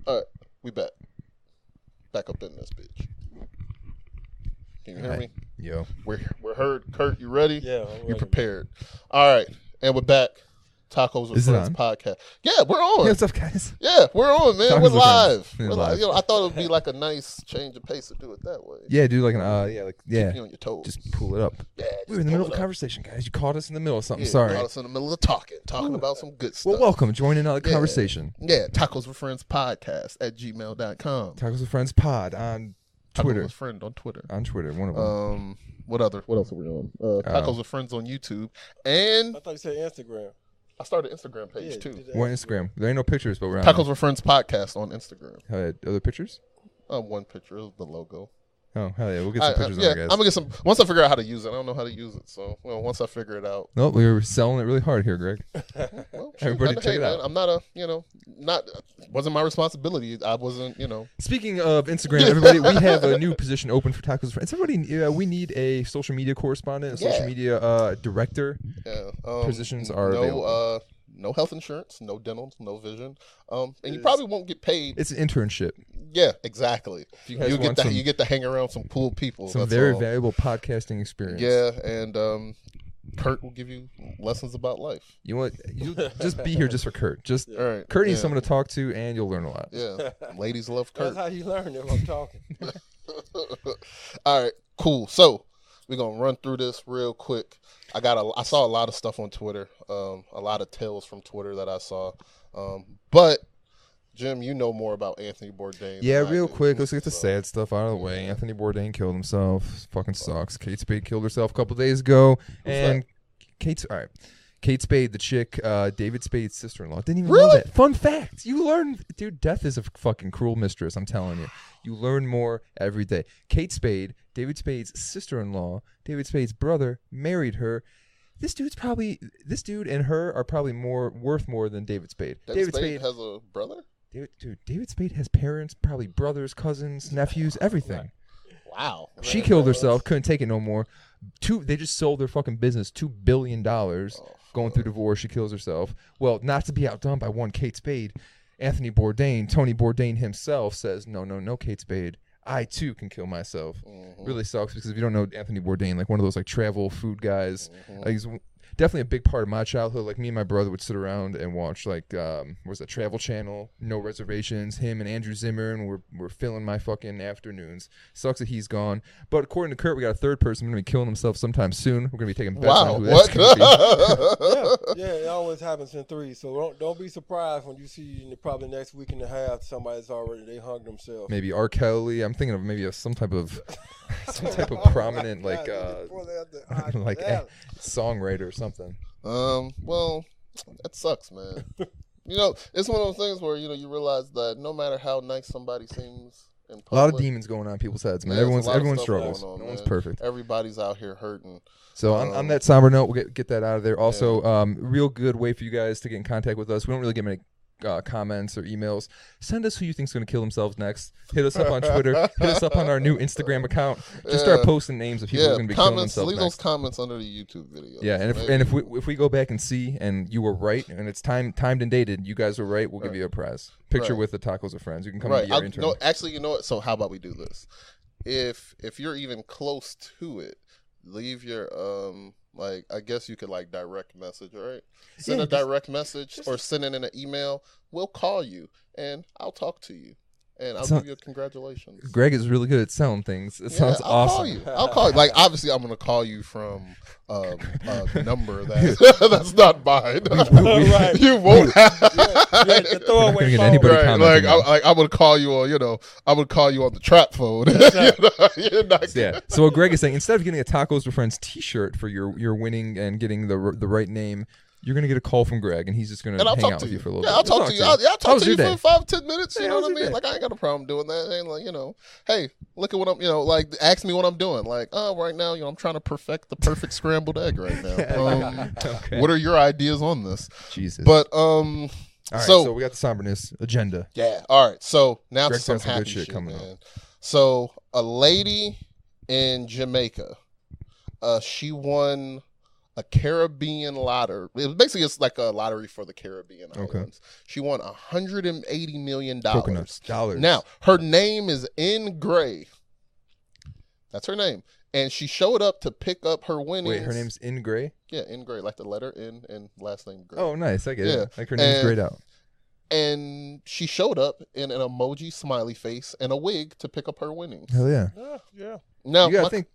All right, we back. Back up in this bitch. Can you hear me? Yo. We're heard. Kurt, you ready? Yeah. You prepared. All right, and we're back. Tacos with Friends podcast. Yeah, we're on. Hey, what's up, guys? Yeah, we're on, man. Tacos We're with live. Friends. We're live. You know, I thought it would be like a nice change of pace to do it that way. Yeah, dude, like an Keep you on your toes. Just pull it up. Yeah, We were in the middle of a conversation, guys. You caught us in the middle of something. Sorry. Caught us in the middle of talking about some good stuff. Well, welcome. Join in on the conversation. Yeah, Tacos with Friends podcast at gmail.com. Tacos with Friends pod on Twitter. Tacos with Friend on Twitter. On Twitter, one of them. What else are we on? Tacos with Friends on YouTube. And I thought you said Instagram. I started an Instagram page too. We're on Instagram. There ain't no pictures, but we're on Tacos with Friends podcast on Instagram. Other pictures? One picture is the logo. Oh, hell yeah. We'll get some pictures on it, guys. I'm going to get some. Once I figure out how to use it. I don't know how to use it. So, once I figure it out. No, we were selling it really hard here, Greg. Well, Everybody check it out. I'm not wasn't my responsibility. I wasn't, Speaking of Instagram, everybody, we have a new position open for Tacos with Friends. Everybody, we need a social media correspondent, a social media director. Yeah. Positions are available. No health insurance, no dental, no vision, and you probably won't get paid. It's an internship. Yeah, exactly. You get to hang around some cool people. Some very valuable podcasting experience. Yeah, and Kurt will give you lessons about life. You know what? You just be here just for Kurt. Just right. Kurt needs someone to talk to, and you'll learn a lot. Yeah, ladies love Kurt. That's how you learn if I'm talking. All right, cool. So we're gonna run through this real quick. I saw a lot of stuff on Twitter, a lot of tales from Twitter that I saw. But Jim, you know more about Anthony Bourdain. Yeah, real quick, let's get the sad stuff out of the way. Anthony Bourdain killed himself. Fucking sucks. Kate Spade killed herself a couple days ago. And Kate Spade, the chick, David Spade's sister-in-law. Didn't even know that. Fun fact. You learn, dude, death is a fucking cruel mistress, I'm telling you. You learn more every day. Kate Spade, David Spade's sister-in-law, David Spade's brother, married her. This dude and her are probably worth more than David Spade. David Spade has a brother? David Spade has parents, probably brothers, cousins, nephews, everything. Wow. She killed herself, couldn't take it no more. They just sold their fucking business, $2 billion. Going through divorce, she kills herself. Well, not to be outdone by one Kate Spade, Anthony Bourdain, Tony Bourdain himself says, no, Kate Spade. I too can kill myself. Mm-hmm. Really sucks because if you don't know Anthony Bourdain, like one of those like travel food guys, he's definitely a big part of my childhood. Like me and my brother would sit around and watch like was that Travel Channel, No Reservations. Him and Andrew Zimmern were filling my fucking afternoons. Sucks that he's gone. But according to Kurt, we got a third person going to be killing himself sometime soon. We're going to be taking bets on who that's going to be. Yeah, it always happens in three. So don't be surprised when you see in probably next week and a half somebody's they hung themselves. Maybe R. Kelly. I'm thinking of maybe some type of prominent like songwriter or something. Well, that sucks, man. It's one of those things where you realize that no matter how nice somebody seems in public, a lot of demons going on in people's heads, man. Everyone struggles. No one's perfect. Everybody's out here hurting. So on that somber note, we'll get that out of there. Also, real good way for you guys to get in contact with us. We don't really get many comments or emails. Send us who you think's going to kill themselves next. Hit us up on Twitter. Hit us up on our new Instagram account. Just start posting names of people who are going to be killing themselves leave next. those comments under the YouTube video. Yeah, and if we go back and see and you were right and it's timed and dated, you guys were right, we'll give you a prize. Picture with the Tacos with Friends. You can come and be our intern. No, actually, you know what? So how about we do this? If you're even close to it, leave your I guess you could direct message, all right? Send a direct message or send it in an email. We'll call you and I'll talk to you. And I'll give you a congratulations. Greg is really good at selling things. It sounds awesome. I'll call you. Obviously, I'm going to call you from a number that's not mine. You won't have. The throwaway phone. I'm going to call you on, I'm going to call you on the trap phone. You're not So what Greg is saying, instead of getting a Tacos with Friends t-shirt for your winning and getting the right name, you're going to get a call from Greg, and he's just going to hang out with you for a little bit. I'll talk to you. I'll talk to you for 5-10 minutes. You know what I mean? I ain't got a problem doing that. And hey, look at what I'm, ask me what I'm doing. Right now, I'm trying to perfect the perfect scrambled egg right now. What are your ideas on this? Jesus. But, all right, so we got the somberness agenda. Yeah. All right. So now Greg to some happy good shit coming man. up. So a lady in Jamaica, she won a Caribbean lottery. Basically, it's like a lottery for the Caribbean islands. She won $180 million. Coconuts. Dollars. Now, her name is N. Gray. That's her name. And she showed up to pick up her winnings. Wait, her name's In Gray? Yeah, N. Gray, like the letter N and last name Gray. Oh, nice. I get it. Like her name's grayed out. And she showed up in an emoji smiley face and a wig to pick up her winnings. Hell yeah. Yeah. Now, you gotta think,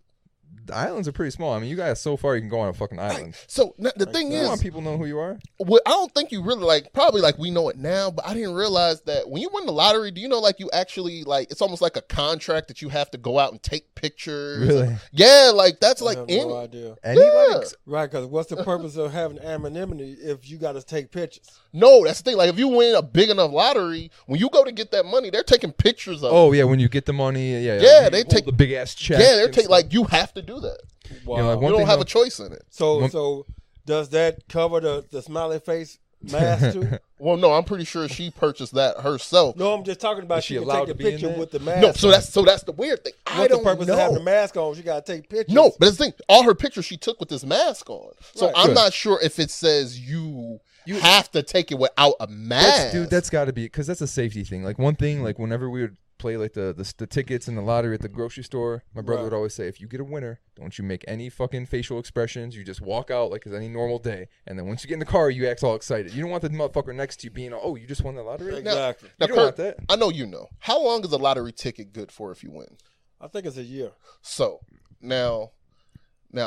the islands are pretty small. I mean, you guys, so far, you can go on a fucking island. So the thing You is, want people to know who you are? well, I don't think you really like. Probably like we know it now, but I didn't realize that when you win the lottery, do you know like you actually like it's almost like a contract that you have to go out and take pictures. Really? Yeah, like that's I like have any. no idea. Anybody? Right, because what's the purpose of having anonymity if you got to take pictures? No, that's the thing. Like if you win a big enough lottery, when you go to get that money, they're taking pictures of. Oh yeah, when you get the money, Yeah, they take the big ass check. Yeah, they're taking like you have to do that. Wow. You know, like, You one don't thing have though- a choice in it. So does that cover the smiley face mask too? Well, no, I'm pretty sure she purchased that herself. No, I'm just talking about Is she she can allowed take to the be in picture that? with the mask. No, so that's the weird thing. I What's don't the purpose know. of having the mask on? She got to take pictures. No, but that's the thing. All her pictures she took with this mask on. So Right. I'm Good. not sure if it says you have to take it without a mask. Dude, that's got to be because that's a safety thing. Like one thing, like whenever we would play like the tickets in the lottery at the grocery store, my brother Right. would always say, if you get a winner, don't you make any fucking facial expressions. You just walk out like it's any normal day, and then once you get in the car, you act all excited. You don't want the motherfucker next to you being, oh, you just won the lottery. Exactly. Now, You don't want Kurt, that. I know you know. How long is a lottery ticket good for if you win? I think it's a year. So now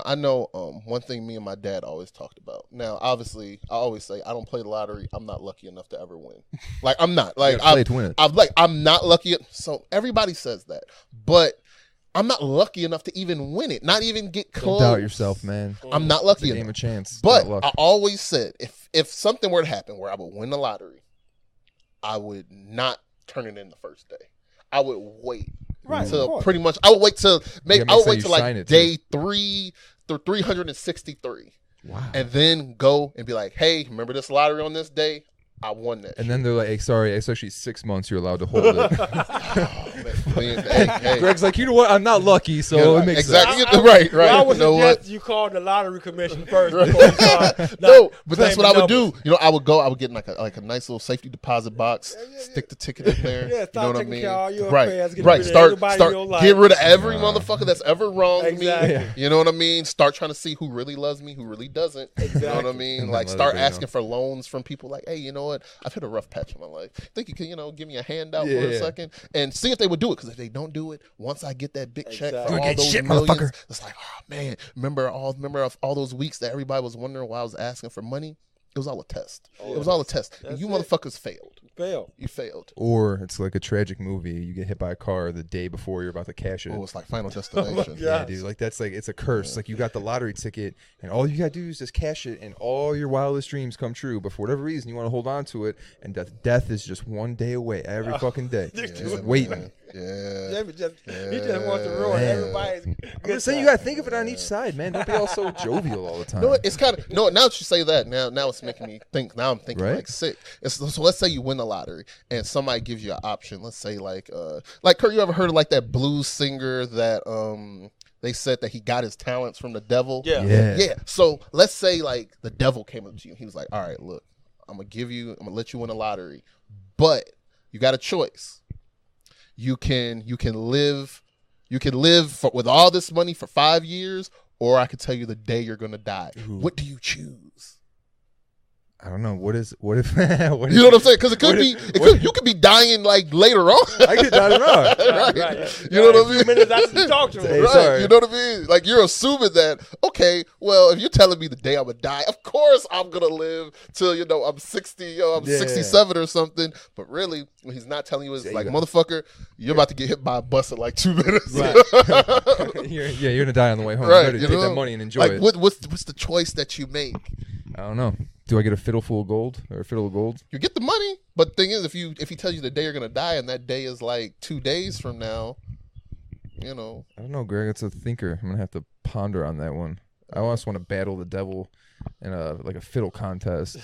I know one thing me and my dad always talked about. Now, obviously, I always say I don't play the lottery. I'm not lucky enough to ever win. Like I'm not. Like gotta play to win it. I'm not lucky. So everybody says that, but I'm not lucky enough to even win it. Not even get Don't close. doubt yourself, man. I'm not It's lucky a game enough. of chance. But Not luck. I always said if something were to happen where I would win the lottery, I would not turn it in the first day. I would wait. Right, of Till course. pretty much I would wait till maybe make I would sure wait you till like sign it, day 3 through 363. Wow. And then go and be like, hey, remember this lottery on this day? I won that. And then they're like, hey, sorry, it's actually 6 months you're allowed to hold it. hey. Greg's like, you know what? I'm not lucky, so it makes sense. Exactly. Right. I would You know suggest what? you call the lottery commission first. Before you start No, but that's what I would claiming do. You know, I would get like a nice little safety deposit box, stick the ticket in there. Yeah, you know start what I taking mean? care of all your Right, affairs, get right. rid of Start, everybody in your life. get rid of every motherfucker that's ever wronged Exactly. me. You know what I mean? Start trying to see who really loves me, who really doesn't. You know what I Exactly. mean? And Like then let start everybody asking know. for loans from people. Like, hey, you know what? I've hit a rough patch in my life. Think you can, give me a handout for a Yeah. second and see if they would do it? Because if they don't do it, once I get that big check Exactly. for You'll all get those shit, millions, motherfucker. it's like, oh man, remember all those weeks that everybody was wondering why I was asking for money? It was all a test. It was all a test. And That's you it. motherfuckers failed. Fail. You failed. Or it's like a tragic movie. You get hit by a car the day before you're about to cash it. Oh, it's like Final Destination. Yeah, dude. Like that's like it's a curse. Like you got the lottery ticket, and all you gotta do is just cash it, and all your wildest dreams come true. But for whatever reason, you want to hold on to it, and death is just one day away every fucking day. Just waiting. Yeah. He just wants to ruin Man. everybody's. I'm just saying you gotta think of it on each side, man. Don't be all so jovial all the time. No, it's kind of no. Now that you say that, now it's making me think. Now I'm thinking Right? like sick. So let's say you win the lottery and somebody gives you an option. Let's say like Kurt, you ever heard of like that blues singer that they said that he got his talents from the devil? Yeah. So let's say like the devil came up to you. He was like, all right, look, I'm gonna let you win a lottery, but you got a choice. You can live with all this money for 5 years, or I could tell you the day you're gonna die. Ooh. What do you choose? I don't know. What if? You know what I'm saying? Because it could be, you could be dying like later on. I could die tomorrow. Right. You know what I mean? Minutes after you talk to him. Hey, Right, sorry. you know what I mean? Like you're assuming that, okay, well, if you're telling me the day I'm gonna die, of course I'm gonna live till I'm 60, I'm Yeah. 67 or something. But really, when he's not telling you, it's Yeah, like, you motherfucker, you're about to get hit by a bus in like 2 minutes. Right. you're gonna die on the way home. Right, You better you take know? that money and enjoy Like, it. what's the choice that you make? I don't know. Do I get a fiddle full of gold or a fiddle of gold? You get the money, but the thing is, if he tells you the day you're gonna die, and that day is like 2 days from now, I don't know, Greg. It's a thinker. I'm gonna have to ponder on that one. I almost want to battle the devil in a fiddle contest.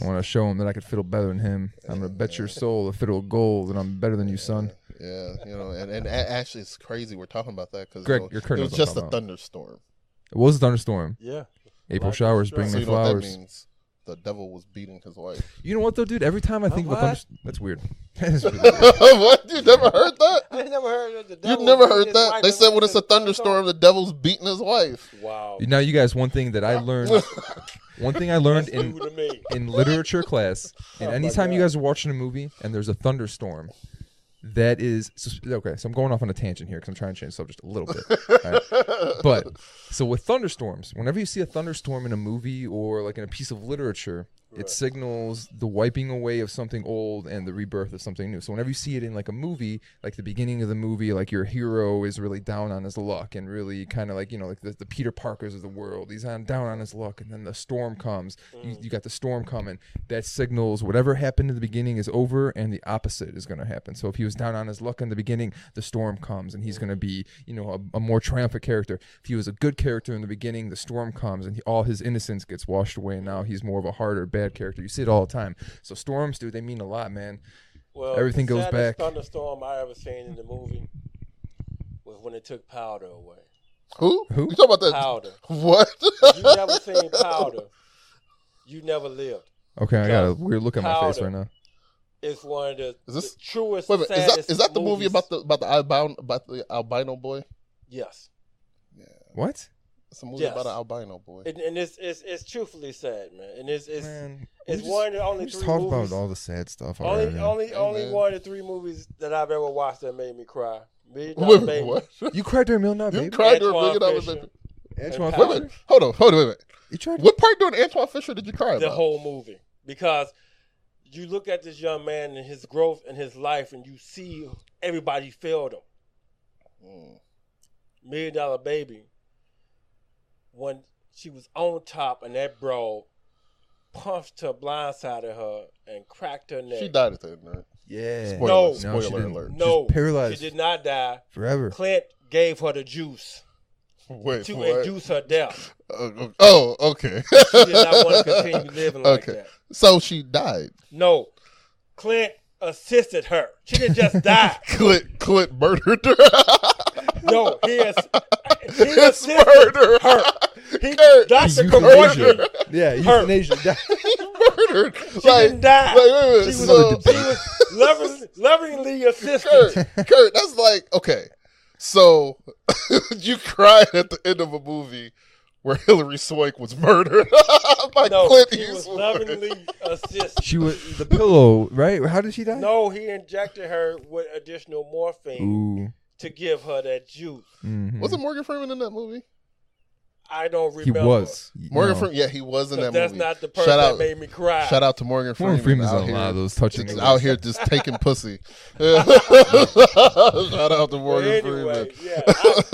I want to show him that I could fiddle better than him. I'm gonna bet your soul a fiddle of gold, and I'm better than you, son. Yeah, and actually, it's crazy we're talking about that because Greg, you're it current was about just a that. thunderstorm. It was a thunderstorm. Yeah. April showers bring So me you know what that flowers. means? The devil was beating his wife. You know what though, dude? Every time I think of a What? that's weird. That is really weird. What? You never heard that? I never heard of the You've devil never beating heard his that? wife They and said when when it's a thunderstorm, the devil's beating his wife. Wow. Now, you guys, one thing that I learned, one thing I learned That's new to me. in literature class, and Oh, my anytime you God. guys are watching a movie and there's a thunderstorm, that is okay. So I'm going off on a tangent here because I'm trying to change the subject a little bit. Right? But so with thunderstorms, whenever you see a thunderstorm in a movie or like in a piece of literature, it signals the wiping away of something old and the rebirth of something new. So whenever you see it in like a movie, like the beginning of the movie, like your hero is really down on his luck and really kind of like, you know, like the Peter Parkers of the world. He's down on his luck, and then the storm comes. You got the storm coming. That signals whatever happened in the beginning is over, and the opposite is going to happen. So if he was down on his luck in the beginning, the storm comes, and he's going to be, you know, a more triumphant character. If he was a good character in the beginning, the storm comes, and all his innocence gets washed away, and now he's more of a harder, bad character. You see it all the time. So storms, dude, they mean a lot, man. Well, Everything the goes saddest back. thunderstorm I ever seen in the movie was when they took Powder away. Who? Who? You talking about that? Powder. What? If you never seen Powder, you never lived. Okay, I got a weird look on my face Powder. right now. It's one of the, Is this- the truest, Wait a minute. saddest Is that the movie movies. about the albino boy? Yes. What? It's a movie Yes. about an albino boy. And it's truthfully sad, man. And it's Man, it's we one of the only just three talk movies. about all the sad stuff. Only already. only one of the three movies that I've ever watched that made me cry. Wait, Baby. what? You cried during Million Dollar You Baby? cried during Antoine Million Dollar Fisher. Baby? Antoine And Wait a Fisher? minute. Hold on, wait a minute. You tried? What part during Antoine Fisher did you cry The about? whole movie, because you look at this young man and his growth and his life, and you see everybody failed him. Mm. $1 Million Baby, when she was on top and that bro punched her, blindsided her, and cracked her neck. She died at the end, right? Yeah. Spoiler, No. she spoiler didn't. alert. No, She's paralyzed. she did not die. Forever. Clint gave her the juice Wait, to what? induce her death. Oh, okay. She did not want to continue living like Okay. that. So she died. No, Clint assisted her. She didn't just die. Clint murdered her. No, he It's assisted murder. her. He, Kurt, Dr. Euthanasia. Kevorkian, Yeah, Her. euthanasia. He murdered. she didn't die. Wait a minute. She was, So, she was lovingly assisted. Kurt, that's like, okay. So you cried at the end of a movie where Hillary Swank was murdered by No, Clint he was Eastwood. lovingly assisted. She was the pillow, right? How did she die? No, he injected her with additional morphine Ooh. to give her that juice. Mhm. Wasn't Morgan Freeman in that movie? I don't He remember. was. Morgan No. Freeman, yeah, he was in that That's movie. not the person Shout that out, made me cry. shout out to Morgan Freeman. Morgan Freeman's out in a lot here, of those touching just movies. out here just taking pussy. Shout out to But Morgan anyway, Freeman. yeah.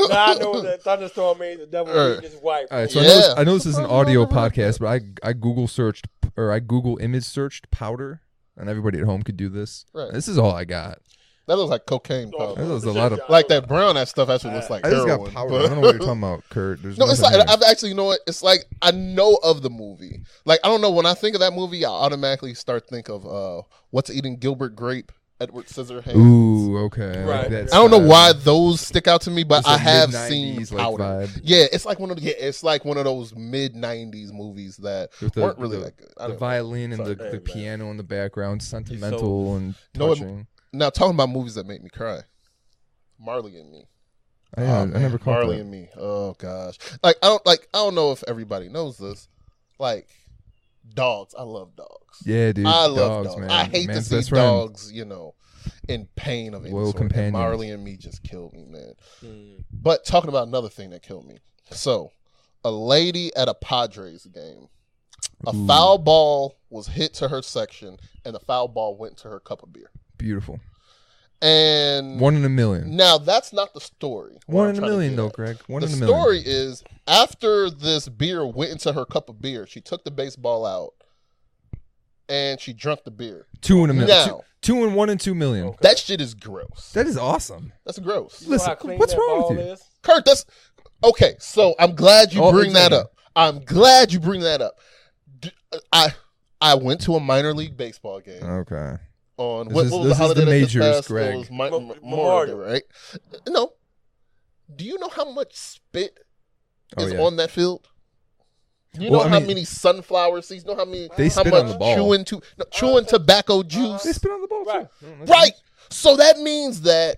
Now I know that thunderstorm means the devil All right. beat his wife. All right, so Yeah. I know this is an audio Surprise. podcast, but I Google searched or I Google image searched powder, and everybody at home could do this. Right. This is all I got. That looks like cocaine Oh, powder. That was a lot of- Like that brown, that stuff actually looks like I just heroin. got powder. but- I don't know what you're talking about, Kurt. There's No, it's nothing like there. I've actually, you know what? It's like I know of the movie. Like I don't know, when I think of that movie, I automatically start think of What's Eating Gilbert Grape, Edward Scissorhands. Ooh, okay. I Right. like that I don't know style. why those stick out to me, but It's I a have mid-90s, seen like, Powder. vibe. Yeah, it's like one of those mid '90s movies that With weren't really that good. I The don't know. violin and Sorry, the man. piano in the background, sentimental and know what- touching. Now talking about movies that make me cry, Marley and Me. I Man, never caught Marley that. and Me. Oh gosh, I don't know if everybody knows this. Like dogs, I love dogs. Yeah, dude. I love dogs. man. I hate Man's to see best friend. dogs, in pain of any Loyal sort. And companions. Marley and Me just killed me, man. Mm. But talking about another thing that killed me. So, a lady at a Padres game, a Ooh. foul ball was hit to her section, and the foul ball went to her cup of beer. Beautiful. And 1 in a million. now that's not the story. what 1 I'm in a trying to million, get though, at. Greg. 1 The in a million. story is after this beer went into her cup of beer, she took the baseball out and she drank the beer. 2 in a million. Now, 2 and 1 and 2 million. Okay. that shit is gross. That is awesome. That's gross. You know Listen, how clean what's that wrong with ball you? is? Kurt, that's okay. So I'm glad you Oh, bring that exactly. up. I'm glad you bring that up. I went to a minor league baseball game Okay. on This what is- was this the is holiday the that majors, just passed? Greg. It was Memorial. Memorial, right? No. Do you know how much spit is Oh, yeah. on that field? You know how many sunflower seeds? You know how spit on the ball. Chewing tobacco juice? They spit on the ball Right. too. Right. So that means that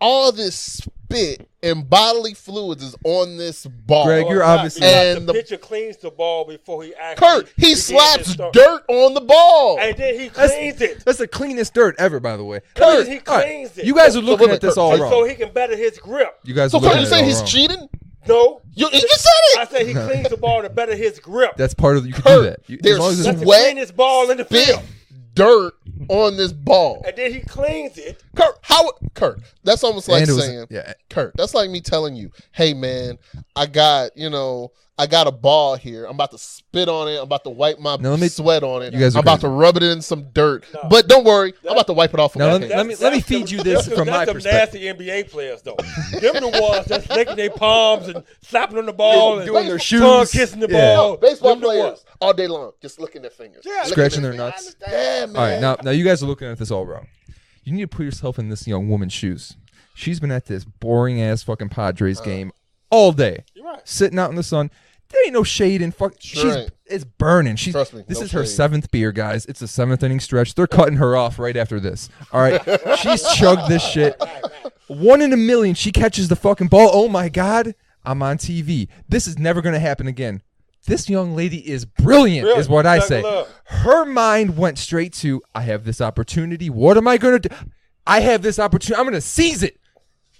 all this spit and bodily fluids is on this ball. Greg, you're obviously... And the pitcher cleans the ball before he actually... Kurt, he slaps dirt on the ball. And then he cleans it. That's the cleanest dirt ever, by the way. Kurt, he cleans it. You guys are looking at this all wrong. So he can better his grip. You guys so are looking Kurt, you at it say all he's wrong. cheating? No. You said it. I said he cleans the ball to better his grip. That's part of the... You can Kurt, do that. As there's long as That's the sweat, cleanest ball in the field. dirt on this ball. And then he cleans it. Kurt, that's almost like saying, yeah. Kurt, that's like me telling you, hey man, I got a ball here. I'm about to spit on it. I'm about to wipe my sweat on it. You guys are I'm about to rub it in some dirt. No. But don't worry, I'm about to wipe it off. Now let me feed you this from my perspective. That's nasty NBA players though. Them the ones that's licking their palms and slapping on the ball and doing their shoes, tongue kissing the ball. No, baseball players all day long, just licking their fingers, scratching their nuts. Yeah, man. All right, now you guys are looking at this all wrong. You need to put yourself in this young woman's shoes. She's been at this boring ass fucking Padres game all day, sitting out in the sun. There ain't no shade in fuck. It's burning. Trust me, this is her 7th beer, guys. It's a 7th inning stretch. They're cutting her off right after this. All right, she's chugged this shit. 1 in a million. She catches the fucking ball. Oh my god, I'm on TV. This is never gonna happen again. This young lady is brilliant, is what I say. Her mind went straight to, I have this opportunity. What am I going to do? I have this opportunity. I'm going to seize it.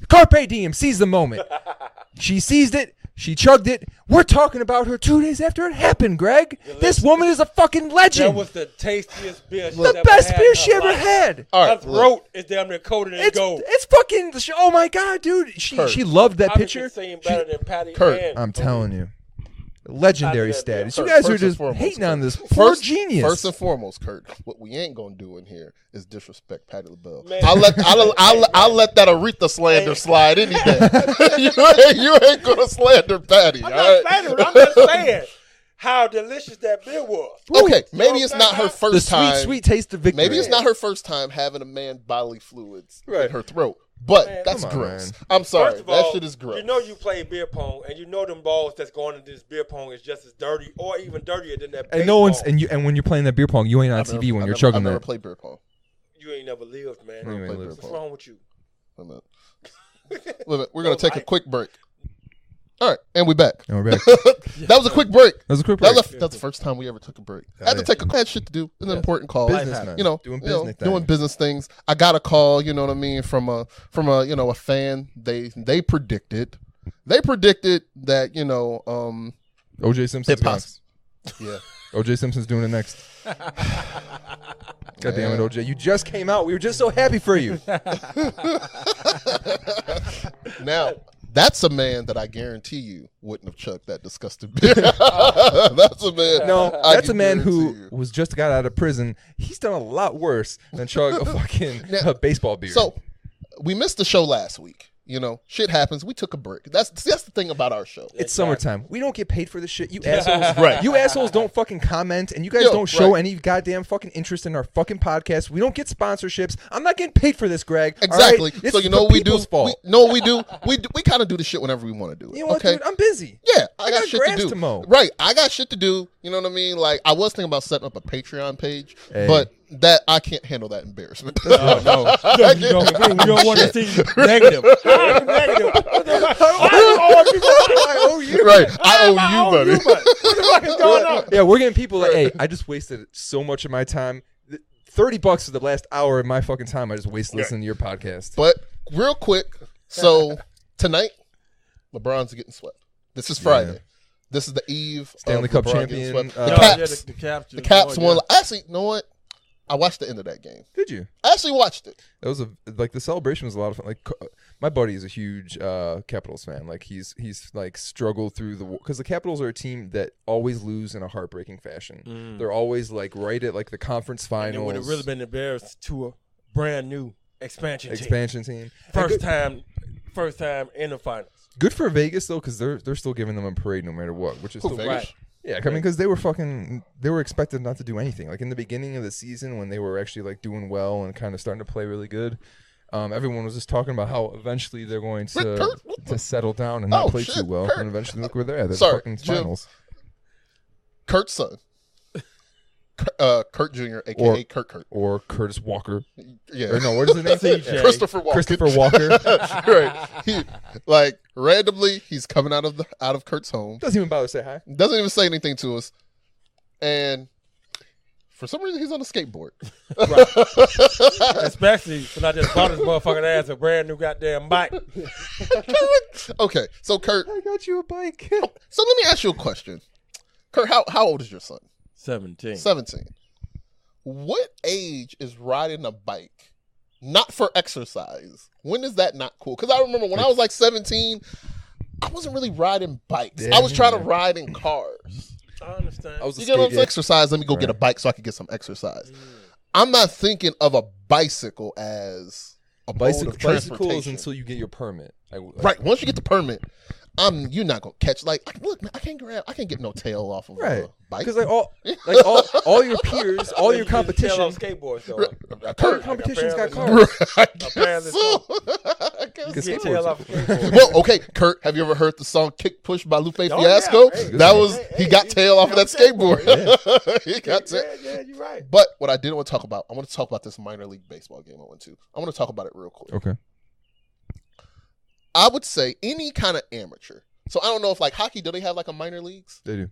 Carpe diem, seize the moment. She seized it. She chugged it. We're talking about her 2 days after it happened, Greg. This woman is a fucking legend. That was the tastiest beer she's the best beer she ever had. Her throat is damn near coated in gold. It's fucking, oh my God, dude. She loved that picture. Better than Patty Kurt, I'm telling you. Legendary status. You guys are just hating on this poor genius. First and foremost, Kurt, what we ain't gonna do in here is disrespect Patty LaBelle. I'll let that Aretha slander slide any day. you ain't gonna slander Patty. I'm not slandering. I'm just saying how delicious that beer was. Okay, maybe it's not her first time. The sweet taste of victory. Maybe it's not her first time having a man bodily fluids in her throat. But that's gross. I'm sorry. First of all, that shit is gross. You know you play beer pong, and you know them balls that's going into this beer pong is just as dirty, or even dirtier than that. And no one's and when you're playing that beer pong, you ain't on TV when you're chugging that. I never played beer pong. You ain't never lived, man. What's wrong with you? We're gonna take a quick break. All right, and we're back. That was a quick break. That's the first time we ever took a break. I had to take I had shit to do. It's an important call. Business, man. Doing business things. I got a call, you know what I mean, from a a fan. They predicted that, OJ Simpson's yeah. OJ Simpson's doing it next. God damn it, OJ. You just came out. We were just so happy for you. Now, that's a man that I guarantee you wouldn't have chugged that disgusting beer. That's a man. No, that's a man who was just got out of prison. He's done a lot worse than chug a fucking baseball beer. So, we missed the show last week. Shit happens. We took a break. That's the thing about our show. It's summertime. We don't get paid for this shit. You assholes. Right. You assholes don't fucking comment, and you guys don't show any goddamn fucking interest in our fucking podcast. We don't get sponsorships. I'm not getting paid for this, Greg. Exactly. Right? So you know what we do? We do. We kind of do the shit whenever we want to do it. You know what, dude? I'm busy. Yeah, I got shit grass to do. mow. Right. I got shit to do. You know what I mean? Like, I was thinking about setting up a Patreon page, but that I can't handle that embarrassment. No. You don't want to see negative. Negative. I owe you. Right. I owe you, buddy. What the fuck is going on? Yeah, we're getting people like, hey, I just wasted so much of my time. $30 for the last hour of my fucking time I just wasted listening to your podcast. But real quick, so tonight, LeBron's getting swept. This is Friday. Yeah. This is the eve Stanley of Cup LeBron champion. The Caps won. Actually, you know what? I watched the end of that game. Did you? I actually watched it. It was the celebration was a lot of fun. Like, my buddy is a huge Capitals fan. Like, he's like struggled through because the Capitals are a team that always lose in a heartbreaking fashion. They're always like right at like the conference finals. And would have really been embarrassed to a brand new expansion team. First time in the finals. Good for Vegas though, because they're still giving them a parade no matter what, which is still Vegas? Yeah, I mean, because they were expected not to do anything. Like in the beginning of the season, when they were actually like doing well and kind of starting to play really good, everyone was just talking about how eventually they're going to settle down and not play too well. And eventually, look where they're at. They're the fucking finals. Kurt's son. Kurt Jr., a.k.a. Kurt. Or Curtis Walker. Yeah. Or no, what is his name? CJ. Christopher Walker. Christopher Walker. Right. Randomly, he's coming out of Kurt's home. Doesn't even bother to say hi. Doesn't even say anything to us. And for some reason, he's on a skateboard. Especially when I just bought his motherfucking ass a brand new goddamn bike. Okay, so Kurt. I got you a bike. So let me ask you a question. Kurt, how old is your son? 17. 17. What age is riding a bike not for exercise? When is that not cool? Because I remember when I was like 17, I wasn't really riding bikes. Yeah, I was trying to yeah. ride in cars. I understand. I was a You get what I'm skate- saying? Exercise. Let me go get a bike so I can get some exercise. I'm not thinking of a bicycle as a mode of Bicycles transportation. until you get your permit. Right. Once you get the permit, you're not gonna catch. Like, look, man, I can't get no tail off of a bike. Because all your peers, all your competition, on skateboards though. Kurt, competition's got apparently- cars. Apparently so. I guess Get so. tail off a skateboard. Well, okay, Kurt, have you ever heard the song "Kick Push" by Lupe Oh, Fiasco? yeah. Hey, That was hey, he got tail off of that skateboard. He got tail. Yeah, you're right. But what I didn't want to talk about, I want to talk about this minor league baseball game I went to. I want to talk about it real quick. Okay. I would say any kind of amateur. So I don't know if like hockey, do they have like a minor leagues? They do.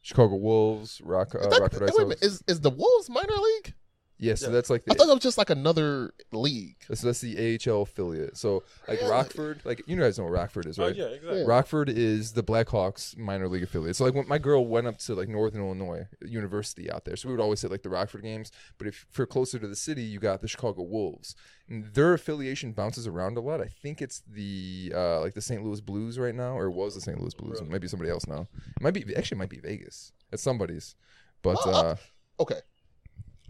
Chicago Wolves, Rockford Wait a Ice minute, is the Wolves minor league? Yeah, so that's like I thought that was just like another league. so that's the AHL affiliate. So like Really? Rockford, like you guys know what Rockford is, Oh, right? yeah, exactly. Yeah. Rockford is the Blackhawks minor league affiliate. So like when my girl went up to like Northern Illinois University out there, so we would always hit like the Rockford games. But if you're closer to the city, you got the Chicago Wolves. And their affiliation bounces around a lot. I think it's the like the St. Louis Blues right now, or it was the St. Louis Blues. Really? Maybe somebody else now. It might be Vegas. It's somebody's. But Okay.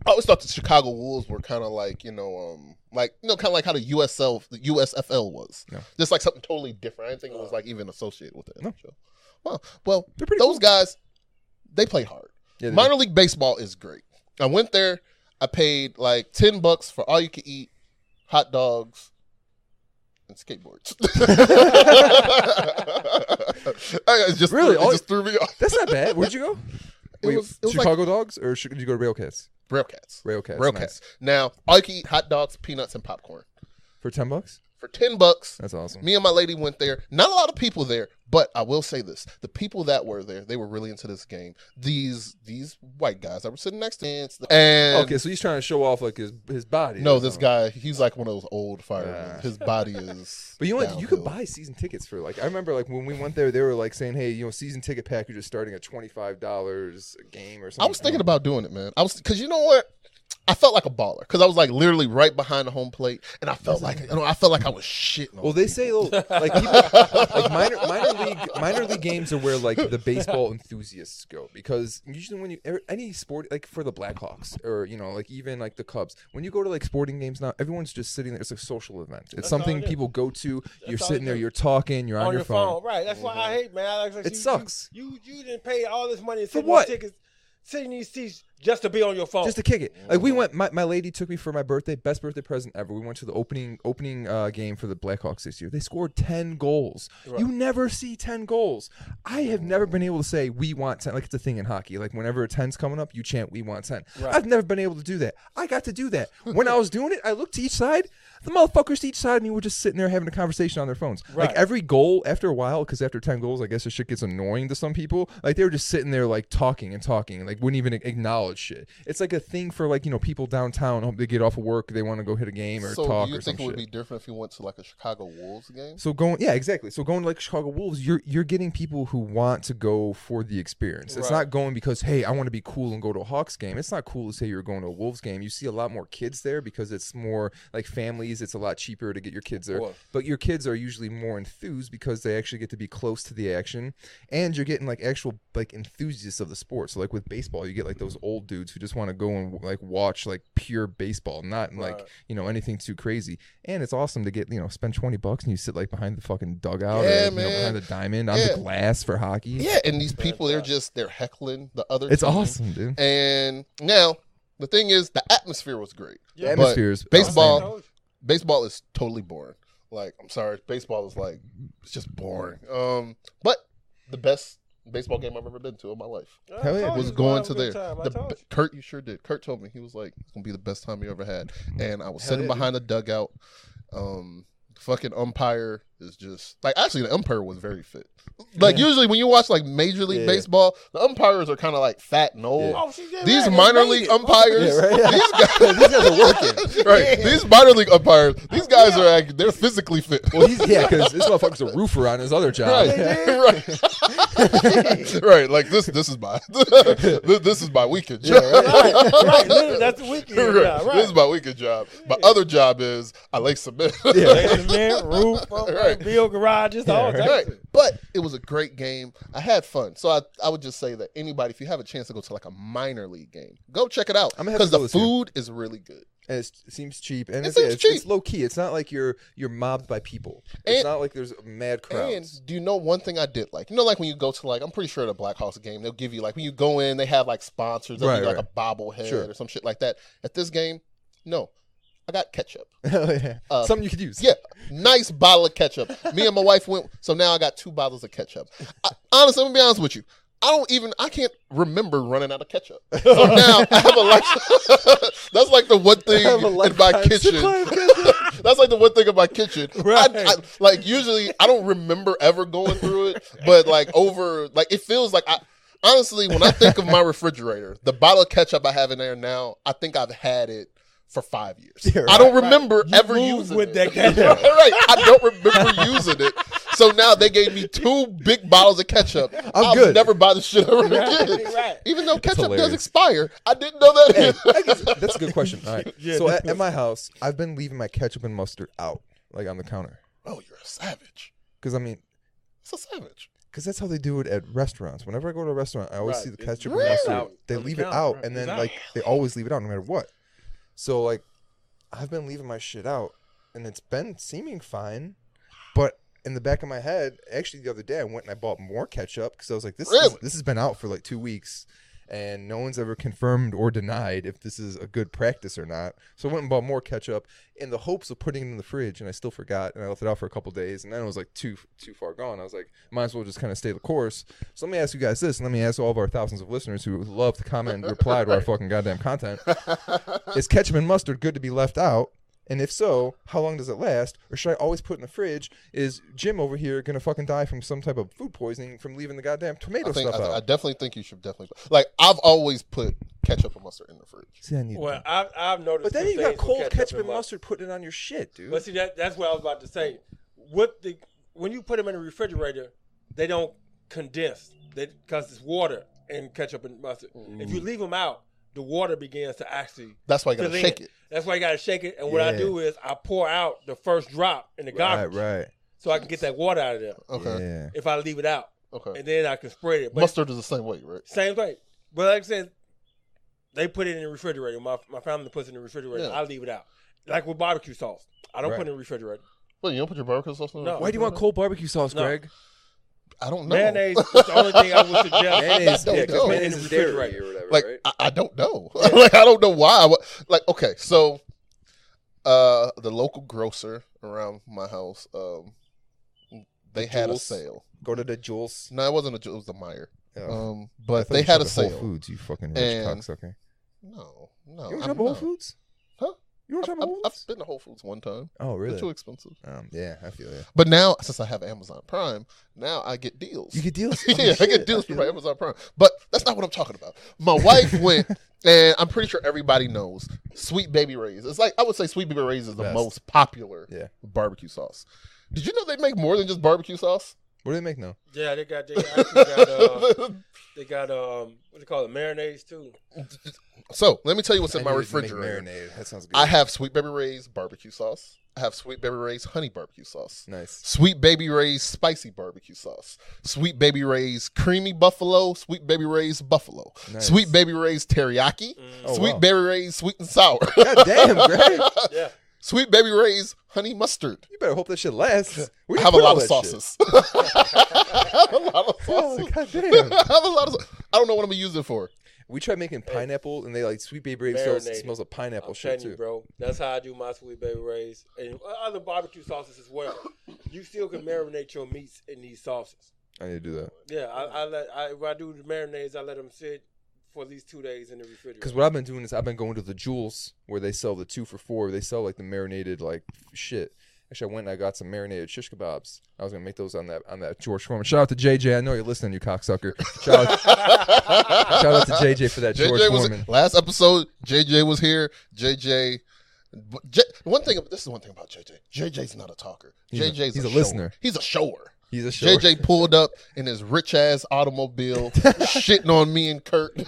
I always thought the Chicago Wolves were kind of like, kind of like how the USFL was. No. Just like something totally different. I didn't think it was like even associated with the No. NHL. Well, they're pretty those cool. guys, they play hard. Yeah, they Minor league baseball is great. I went there. I paid like $10 for all you could eat, hot dogs, and skateboards. It just threw me off. That's not bad. Where'd you go? It was Chicago Dogs, or did you go to Railcats? Railcats. Railcats. Railcats. Nice. Now, all you can eat hot dogs, peanuts, and popcorn. For $10? For $10, That's awesome. me and my lady went there. Not a lot of people there, but I will say this. The people that were there, they were really into this game. These white guys that were sitting next to him. And Okay, so he's trying to show off like his body. no, or this something. guy, he's like one of those old firemen. His body is But you know what? You could downhill. buy season tickets for like I remember like when we went there, they were like saying, "Hey, season ticket package is starting at $25 a game or something." I was thinking about doing it, man. Because you know what? I felt like a baller because I was like literally right behind the home plate, and I felt like I was shitting. Well, they say like people, like minor league games are where like the baseball enthusiasts go, because usually when any sport, like for the Blackhawks or like even like the Cubs, when you go to like sporting games now, everyone's just sitting there. It's a social event. It's That's something all it is. people go to. You're all sitting it there, is. you're talking, you're on your phone. Right. That's why I hate, man. Like, It sucks. You didn't pay all this money For what? tickets, sitting in these seats just to be on your phone. Just to kick it. Like we went, my lady took me for my birthday, best birthday present ever. We went to the opening game for the Blackhawks this year. They scored 10 goals. Right. You never see 10 goals. I have never been able to say we want 10. Like it's a thing in hockey. Like whenever a 10's coming up, you chant we want 10. Right. I've never been able to do that. I got to do that. When I was doing it, I looked to each side. The motherfuckers to each side of me were just sitting there having a conversation on their phones. Right. Like every goal, after a while, because after 10 goals, I guess this shit gets annoying to some people. Like they were just sitting there like talking and like wouldn't even acknowledge shit. It's like a thing for like people downtown. Hope they get off of work, they want to go hit a game or So talk do you or some think it would shit. be different if you went to like a Chicago Wolves game? So going to like Chicago Wolves, you're getting people who want to go for the experience. It's Right. not going because, hey, I want to be cool and go to a Hawks game. It's not cool to say you're going to a Wolves game. You see a lot more kids there because it's more like families. It's a lot cheaper to get your kids there. Cool. But your kids are usually more enthused because they actually get to be close to the action, and you're getting like actual like enthusiasts of the sport. So like with baseball, you get like those old dudes who just want to go and like watch like pure baseball, not like Right. anything too crazy. And it's awesome to get spend $20 and you sit like behind the fucking dugout Yeah, or man. behind the diamond on Yeah. the glass for hockey. Yeah, and these people, they're heckling the other It's team. awesome, dude. And now the thing is, the atmosphere was great. Yeah. The But atmosphere is baseball is totally boring. Like, I'm sorry, baseball is like, it's just boring. But the best baseball game I've ever been to in my life. Hell yeah. Was going to there. The Kurt, you sure did. Kurt told me, he was like, it's gonna be the best time you ever had. And I was Hell sitting yeah, behind the dugout. Fucking umpire is just like, actually the umpire was very fit. Like usually when you watch like Major League Baseball, the umpires are kind of like fat and old. These minor league umpires, these guys are working. Right, these minor league umpires, these guys are like, they're physically fit. Well, because this motherfucker's a roofer on his other job. Right. Like this is my this is my weekend job. Right. Literally, that's the weekend job. Right. This is my weekend job. My other job is I lay cement. Lay cement, roof, build garages, all that. Right. But it was a great game. I had fun. So I would just say that anybody, if you have a chance to go to like a minor league game, go check it out. Because the food is really good. And it seems cheap. And It's it's cheap. It's low key. It's not like you're mobbed by people. It's not like there's mad crowds. And do you know one thing I did like? You know, like when you go to like, I'm pretty sure at a Black Hawks game, they'll give you like, when you go in, they have like sponsors. They'll give you like a bobblehead or some shit like that. At this game, no. I got ketchup. Something you could use. Yeah. Nice bottle of ketchup. Me and my wife went, so now I got 2 bottles of ketchup. Honestly, I'm going to be honest with you. I can't remember running out of ketchup. So now I have a life. That's like the one thing in my kitchen. That's like the one thing in my kitchen. Right. Like usually I don't remember ever going through it, but like it feels like honestly, when I think of my refrigerator, the bottle of ketchup I have in there now, I think I've had it for 5 years. Yeah, right, I don't remember ever using it. That ketchup. Right. I don't remember using it. So now they gave me 2 big bottles of ketchup. I'll good. Never buy this shit ever again. Right. Even though ketchup does expire, I didn't know that. That's a good question. All right. Yeah, so at my house, I've been leaving my ketchup and mustard out, like on the counter. Oh, you're a savage. Because I mean, it's a savage. Because that's how they do it at restaurants. Whenever I go to a restaurant, I always see the ketchup and mustard. They leave it out, and then like they always leave it out no matter what. So like, I've been leaving my shit out, and it's been seeming fine, but in the back of my head, actually the other day I went and I bought more ketchup because I was like, this has been out for like 2 weeks, and no one's ever confirmed or denied if this is a good practice or not. So I went and bought more ketchup in the hopes of putting it in the fridge, and I still forgot, and I left it out for a couple days, and then it was like too far gone. I was like, might as well just kind of stay the course. So let me ask you guys this, and let me ask all of our thousands of listeners who love to comment and reply to our fucking goddamn content. Is ketchup and mustard good to be left out? And if so, how long does it last? Or should I always put in the fridge? Is Jim over here going to fucking die from some type of food poisoning from leaving the goddamn tomato stuff out? I definitely think you should definitely. Like, I've always put ketchup and mustard in the fridge. See, I need I've noticed. But then you got cold ketchup and mustard putting it on your shit, dude. But see, that's what I was about to say. When you put them in the refrigerator, they don't condense because it's water and ketchup and mustard. If you leave them out, the water begins to actually. That's why you gotta shake it. That's why you gotta shake it. And what I do is I pour out the first drop in the garbage, right, so I can get that water out of there. Okay. Yeah. If I leave it out, okay, and then I can spread it. But mustard is the same way, right? Same way. But like I said, they put it in the refrigerator. My family puts it in the refrigerator. I leave it out. Like with barbecue sauce, I don't put it in the refrigerator. Well, you don't put your barbecue sauce in the refrigerator? Why do you want cold barbecue sauce, Greg? I don't know. Mayonnaise is the only thing I would suggest. Mayonnaise is dairy or whatever, like, right? I don't know. Like, I don't know why. Like, okay, so the local grocer around my house, they had a sale. Go to the Jules. No, it wasn't a Jules. It was the Meyer. Yeah. But they had a sale. Whole Foods, you fucking rich cocksucker. No. You want to shop at Whole Foods? Huh? You want to shop at Whole Foods? I've been to Whole Foods one time. Oh, really? They're too expensive. Yeah, I feel it. But now, since I have Amazon Prime, now I get deals. You get deals? Yeah, I get deals from my Amazon Prime. But that's not what I'm talking about. My wife went, and I'm pretty sure everybody knows, Sweet Baby Ray's. It's like, I would say Sweet Baby Ray's is the most popular barbecue sauce. Did you know they make more than just barbecue sauce? What do they make now? Yeah, they actually got what they call it, marinades too. So let me tell you what's in my refrigerator. Marinade. That sounds good. I have Sweet Baby Ray's barbecue sauce. I have Sweet Baby Ray's honey barbecue sauce. Nice. Sweet Baby Ray's spicy barbecue sauce. Sweet Baby Ray's creamy buffalo. Sweet Baby Ray's buffalo. Nice. Sweet Baby Ray's teriyaki. Sweet Baby Ray's sweet and sour. God damn, Greg. Yeah. Sweet Baby Ray's honey mustard. You better hope that shit lasts. I have a lot of sauces. I have a lot of sauces. God damn. I have a lot of. I don't know what I'm gonna use it for. We tried making pineapple, and they like Sweet Baby Ray's sauce. It smells like pineapple shit too, bro. That's how I do my Sweet Baby Ray's and other barbecue sauces as well. You still can marinate your meats in these sauces. I need to do that. Yeah, when I do the marinades, I let them sit for at least 2 days in the refrigerator. Because what I've been doing is I've been going to the Jewels where they sell the 2 for $4. They sell like the marinated like shit. Actually, I went and I got some marinated shish kebabs. I was gonna make those on that George Foreman. Shout out to JJ. I know you're listening, you cocksucker. Shout out to JJ for that George Foreman. Last episode, JJ was here. JJ. This is one thing about JJ. JJ's not a talker. He's a listener. He's a shower. He's a shower. JJ pulled up in his rich ass automobile, shitting on me and Kurt. Man,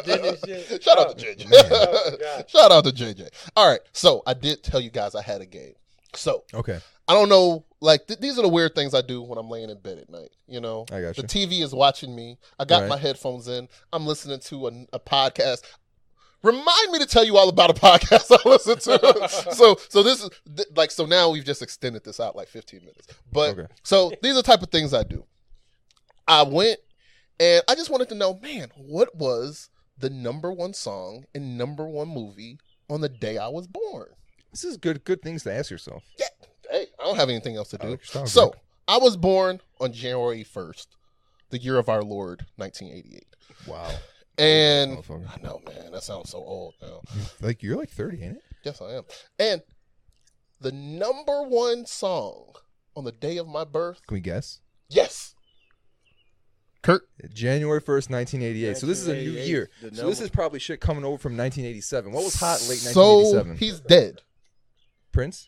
didn't shit? Shout out to JJ. Shout out to JJ. All right, so I did tell you guys I had a game. So okay, I don't know. Like these are the weird things I do when I'm laying in bed at night. You know, I got you. The TV is watching me. I got my headphones in. I'm listening to a podcast. Remind me to tell you all about a podcast I listen to. so this is like, so now we've just extended this out like 15 minutes. But so these are the type of things I do. I went and I just wanted to know, man, what was the #1 song and #1 movie on the day I was born? This is good things to ask yourself. Yeah. Hey, I don't have anything else to do. Like so I was born on January 1st, the year of our Lord, 1988. Wow. And I know, man, that sounds so old now. Like you're like 30, ain't it? Yes, I am. And the #1 song on the day of my birth. Can we guess? Yes. Kurt. January 1st, 1988. So this is a new year. So this is probably shit coming over from 1987. What was hot in late 1987? So he's dead. Prince?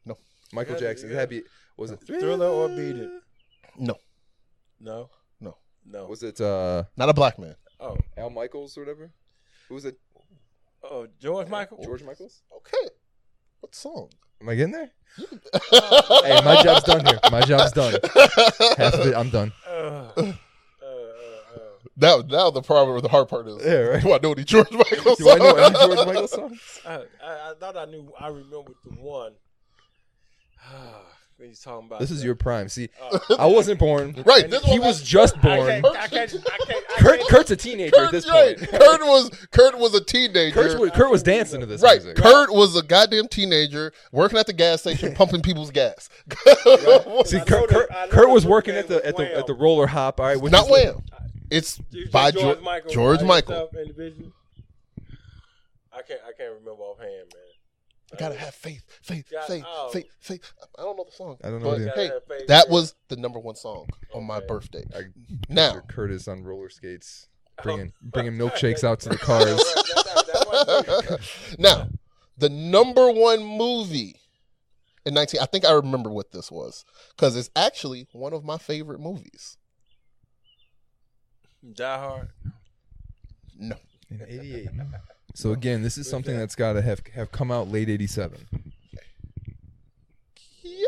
No. Michael Jackson. Was it Thriller or Beat It? No. No. Was it not a black man? Oh, Al Michaels or whatever? Who was it? Oh, George Michael. George Michaels? Okay. What song? Am I getting there? Hey, my job's done here. My job's done. Half of it, I'm done. Now the hard part is, right. Do I know any George Michael songs? Do I know any George Michael songs? I thought I knew. I remember the one. When he's talking about this is your prime. See, I wasn't born. Right. He was just born. I can't. Kurt's a teenager at this point. Kurt was a teenager. Kurt was dancing to this right. music. Kurt was a goddamn teenager working at the gas station pumping people's gas. See, Kurt was working at the roller hop. All right, not Wham. It's by George Michael. I can't remember offhand, man. You gotta have faith. I don't know the song. I don't know. But hey, that was the #1 song on my birthday. Now Curtis on roller skates, bringing milkshakes out to the cars. Now, the #1 movie in I think I remember what this was because it's actually one of my favorite movies. Die Hard. No. In '88. So again, this is something that's got to have come out late '87.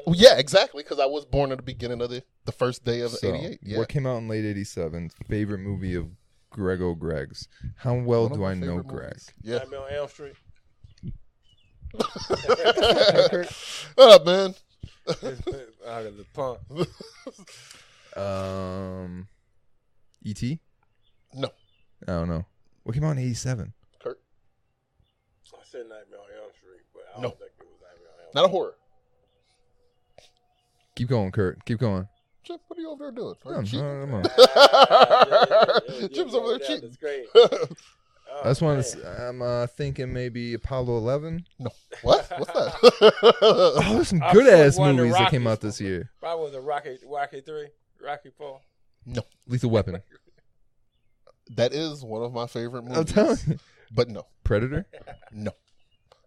Yeah, exactly. Because I was born at the beginning of the first day of '88. Yeah. What came out in late ¡87? Favorite movie of Greg O'Greg's. How well do I know Greg? Yeah. Nightmare on Elm Street. What up, man? Out of the pump. E.T. No. I don't know. What came out in '87? Kurt. I said Nightmare on Elm Street, but I don't think it was Nightmare on Elm Street. Not a horror. Keep going, Kurt. Keep going. Chip, what are you over there doing? Chip's over there cheating. That's great. I just want to. I'm thinking maybe Apollo 11. No. What? What's that? Oh, there's some good ass movies that came out this year. Probably was a Rocky 3, Rocky 4. No. Lethal Weapon. That is one of my favorite movies. I'm telling you. But no. Predator? No.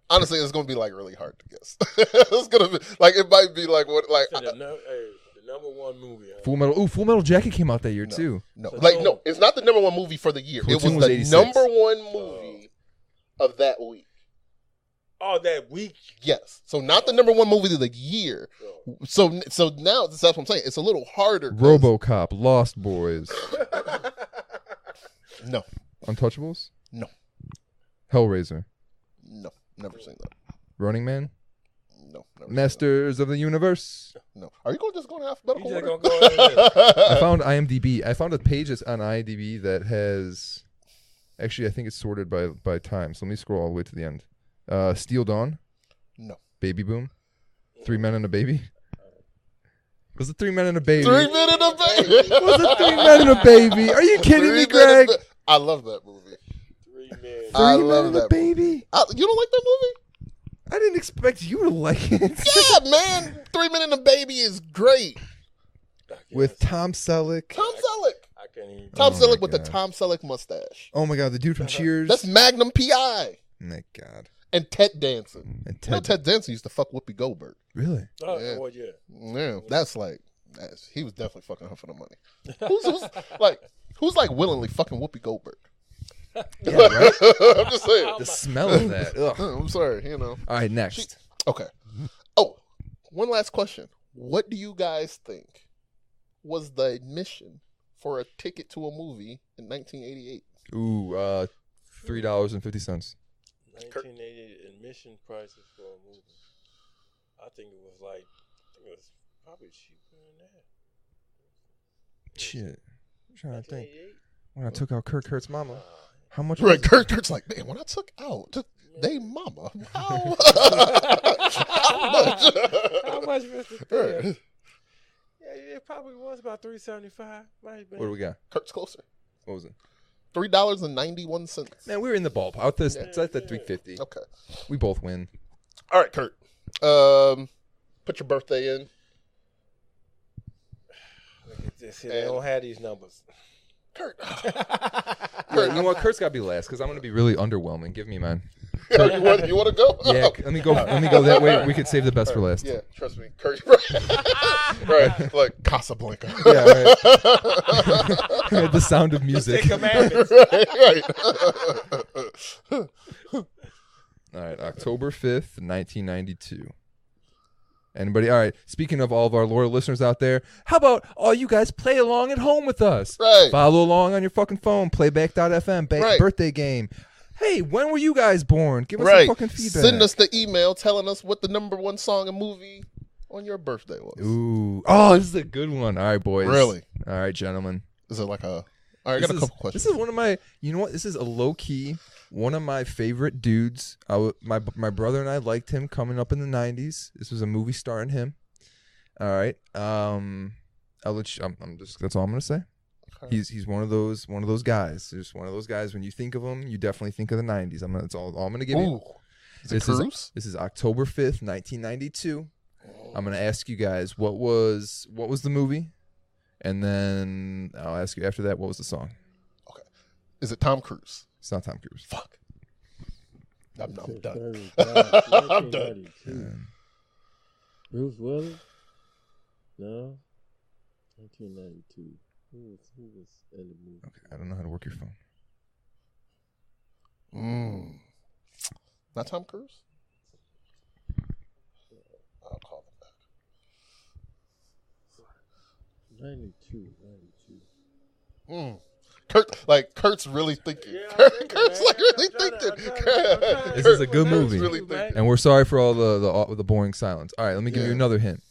Honestly, it's gonna be like really hard to guess. It's gonna be like it might be like what like the #1 movie. Huh? Full Metal Jacket came out that year too. No, no, it's not the #1 movie for the year. Platoon it was the 86. #1 movie of that week. Oh, that week. Yes. So not the #1 movie of the year. So now that's what I'm saying. It's a little harder. RoboCop, Lost Boys. No. Untouchables? No. Hellraiser? No. Never seen that. Running Man? No. Never Masters of the Universe? No. Are you just going to alphabetical order? I found IMDb. I found a page that's on IMDb that has... Actually, I think it's sorted by time. So let me scroll all the way to the end. Steel Dawn? No. Baby Boom? 3 Men and a Baby? Was it 3 Men and a Baby? 3 Men and a Baby. Was it 3 Men and a Baby? Are you kidding me, Greg? I love that movie. 3 Men. I 3 love Men and that a Baby. You don't like that movie? I didn't expect you to like it. Yeah, man. 3 Men and a Baby is great. With Tom Selleck. Tom Selleck. I can't even. Tom Oh Selleck my with the God. Tom Selleck mustache. Oh my God, the dude from Cheers. That's Magnum P.I. My God. And Ted Danson. And You know, Ted Danson used to fuck Whoopi Goldberg. Really? Oh, Yeah. boy, yeah. Yeah, he was definitely fucking her for the money. Who's willingly fucking Whoopi Goldberg? Yeah, right? I'm just saying. The smell of that. Ugh. I'm sorry, All right, next. Okay. Oh, one last question. What do you guys think was the admission for a ticket to a movie in 1988? Ooh, $3.50. 1980 admission prices for a movie. I think it was probably cheaper than that. Shit. I'm trying to think. 1988? When I took out Kirk Hurt's mama, how much Right, was it? Kurt's like, man, when I took out they mama, how much? How much was the thing? Yeah, it probably was about $3.75. Might have been. What do we got? Kurt's closer. What was it? $3.91. Man, we were in the ballpark. It's at the $3.50. Okay. We both win. All right, Kurt. Put your birthday in. Look at this. They don't have these numbers. Kurt. Yeah, you know what? Kurt's got to be last because I'm going to be really underwhelming. Give me mine. Kurt, you want to go? Yeah, let me go. Let me go that way. We could save the best for last. Yeah, trust me, Kurt. Right, like Casablanca. Yeah, right. The Sound of Music. Ten Commandments. right. All right, October 5th, 1992. Anybody? All right, speaking of all of our loyal listeners out there, how about all you guys play along at home with us? Right. Follow along on your fucking phone, playback.fm, Right. birthday game. Hey, when were you guys born? Give us Right. some fucking feedback. Send us the email telling us what the number one song and movie on your birthday was. Ooh. Oh, this is a good one. All right, boys. Really? All right, gentlemen. Is it like a... All right, I got a couple questions. This is one of my... You know what? This is a low-key, one of my favorite dudes. My brother and I liked him coming up in the 90s. This was a movie starring him. All right. I'll let you... I'm just... That's all I'm going to say. Okay. He's one of those guys. Just one of those guys. When you think of him, you definitely think of the 90s. That's all I'm going to give you. Ooh. Is it Cruise? This is October 5th, 1992. I'm going to ask you guys what was the movie, and then I'll ask you after that what was the song. Okay. Is it Tom Cruise? It's not Tom Cruise. Fuck. I'm done. I'm done. Bruce Willis? No. 1992. Who was in the movie? Okay, I don't know how to work your phone. Not Tom Cruise? I'll call him back. 92. Kurt's really thinking. Yeah, Kurt's like really thinking. This is a good Kurt's movie. really thinking. And we're sorry for all the boring silence. All right, let me give you Yeah. another hint.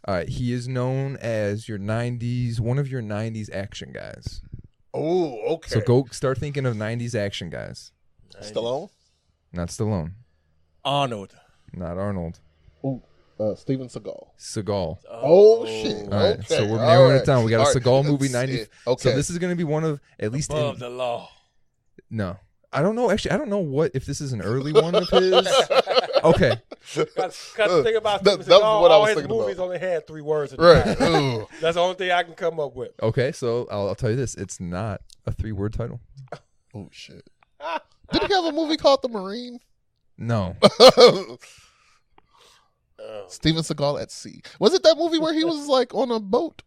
All right, he is known as one of your 90s action guys. Oh, okay. So go start thinking of 90s action guys. Stallone? Not Stallone. Arnold. Not Arnold. Ooh, Steven Seagal. Seagal. Oh, shit. All right, Okay. so we're all narrowing right. it down. We got All a right. Seagal movie, That's 90s. it. Okay. So this is going to be one of, at least Above the law. no. I don't know. Actually, I don't know if this is an early one of his. Okay. Because the thing about That- Steven that was Seagal, what I all was his thinking movies about. only had 3 words in Right. the title. Ooh. That's the only thing I can come up with. Okay, so I'll tell you this. It's not a 3-word title. Oh, shit. Did he have a movie called The Marine? No. Steven Seagal at Sea. Was it that movie where he was like on a boat?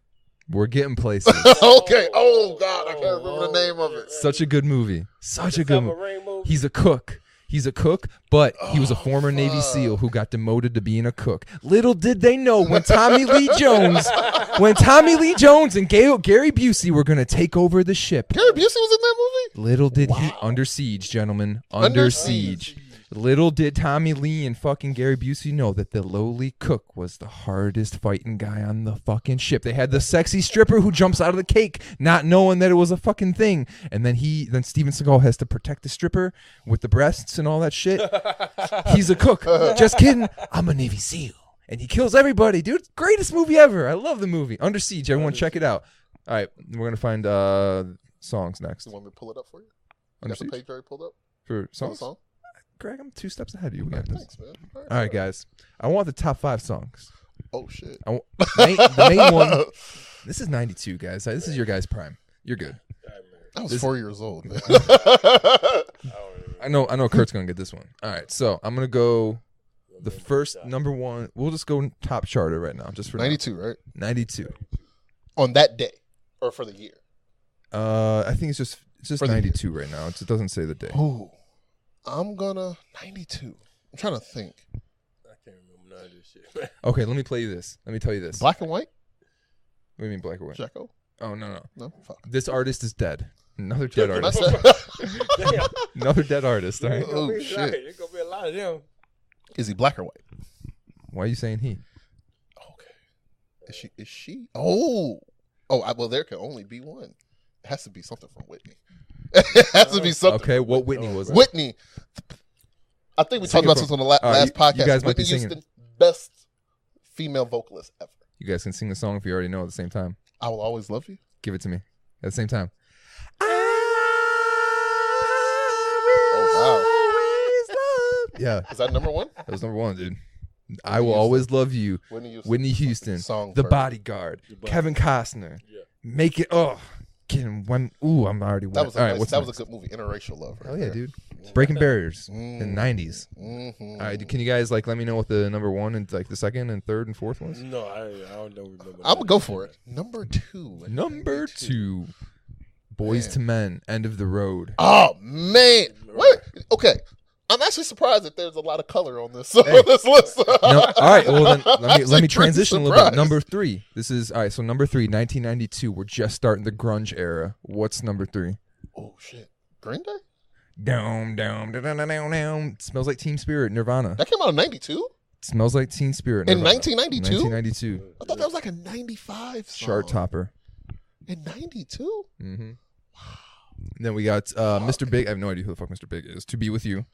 We're getting places. Okay. Oh, God. I can't remember the name of it. Such a good movie. Such a good movie. Submarine movie. He's a cook. But he was a former Navy SEAL who got demoted to being a cook. Little did they know when Tommy Lee Jones and Gary Busey were going to take over the ship. Gary Busey was in that movie? Little did he Under Siege, gentlemen. Under Siege. Little did Tommy Lee and fucking Gary Busey know that the lowly cook was the hardest fighting guy on the fucking ship. They had the sexy stripper who jumps out of the cake, not knowing that it was a fucking thing. And then Steven Seagal has to protect the stripper with the breasts and all that shit. He's a cook. Just kidding. I'm a Navy SEAL. and he kills everybody, dude. Greatest movie ever. I love the movie. Under Siege. Everyone check it out. All right, we're gonna find songs next. You want me to pull it up for you? Under Got the Siege page already pulled up for songs. song? Greg, I'm 2 steps ahead of you. We got this. Thanks, man. All right, guys. I want the top 5 songs. Oh shit. The main one. This is 92, guys. This is your guys' prime. You're good. I was 4 years old, man. I know Kurt's gonna get this one. All right, so I'm gonna go the first number one. We'll just go top charter right now, just for 92, right? 92. On that day or for the year? I think it's just 92 right now. It doesn't say the day. Ooh, I'm gonna 92. I'm trying to think. I can't remember none of this shit. Okay, let me play you this. Let me tell you this. Black and white? What do you mean black or white? Jacko? Oh no. No, fuck. This artist is dead. Another dead artist. Damn. Another dead artist. All right. Oh, There's shit. gonna be a lot of them. Is he black or white? Why are you saying he? Okay. Is she? Oh. Well, there can only be one. It has to be something from Whitney. It has to be something. Okay, what Whitney was it? Whitney. I think we Sing talked it about from- this on the All right, last podcast. you guys might be Whitney singing. Houston, best female vocalist ever. You guys can sing the song if you already know at the same time. I will always love you. Give it to me at the same time. Oh Yeah, wow. Is that number one? that was number 1, dude. I will always love you. Whitney Houston, Song The first. Bodyguard, Kevin Costner. Yeah. Make it. Oh, get him when. Ooh, I'm already. That was a All right, nice, what's that was next? a good movie. Interracial love. Right Oh yeah, there. dude. Breaking Barriers in Mm. the 90s. Mm-hmm. All right, can you guys let me know what the number 1 and the second and third and fourth was? No, I don't remember. I'm gonna go for it. Number 2. Number 2, Boys Man. to Men, End of the Road. Oh man. Wait. Okay. I'm actually surprised that there's a lot of color on this on this list. No, all right, well then let me Actually transition a pretty little bit. surprised. Number 3. This is all right. So number 3, 1992. We're just starting the grunge era. What's number 3? Oh shit. Green Day? Down, down, down, down, down, down. Smells like Teen Spirit, Nirvana. That came out in 92? Smells like Teen Spirit, In Nirvana. 1992? 1992. I thought that was like a 95 song. Chart topper. In 92? Mm-hmm. Then we got Mr. Big. I have no idea who the fuck Mr. Big is. To Be With You.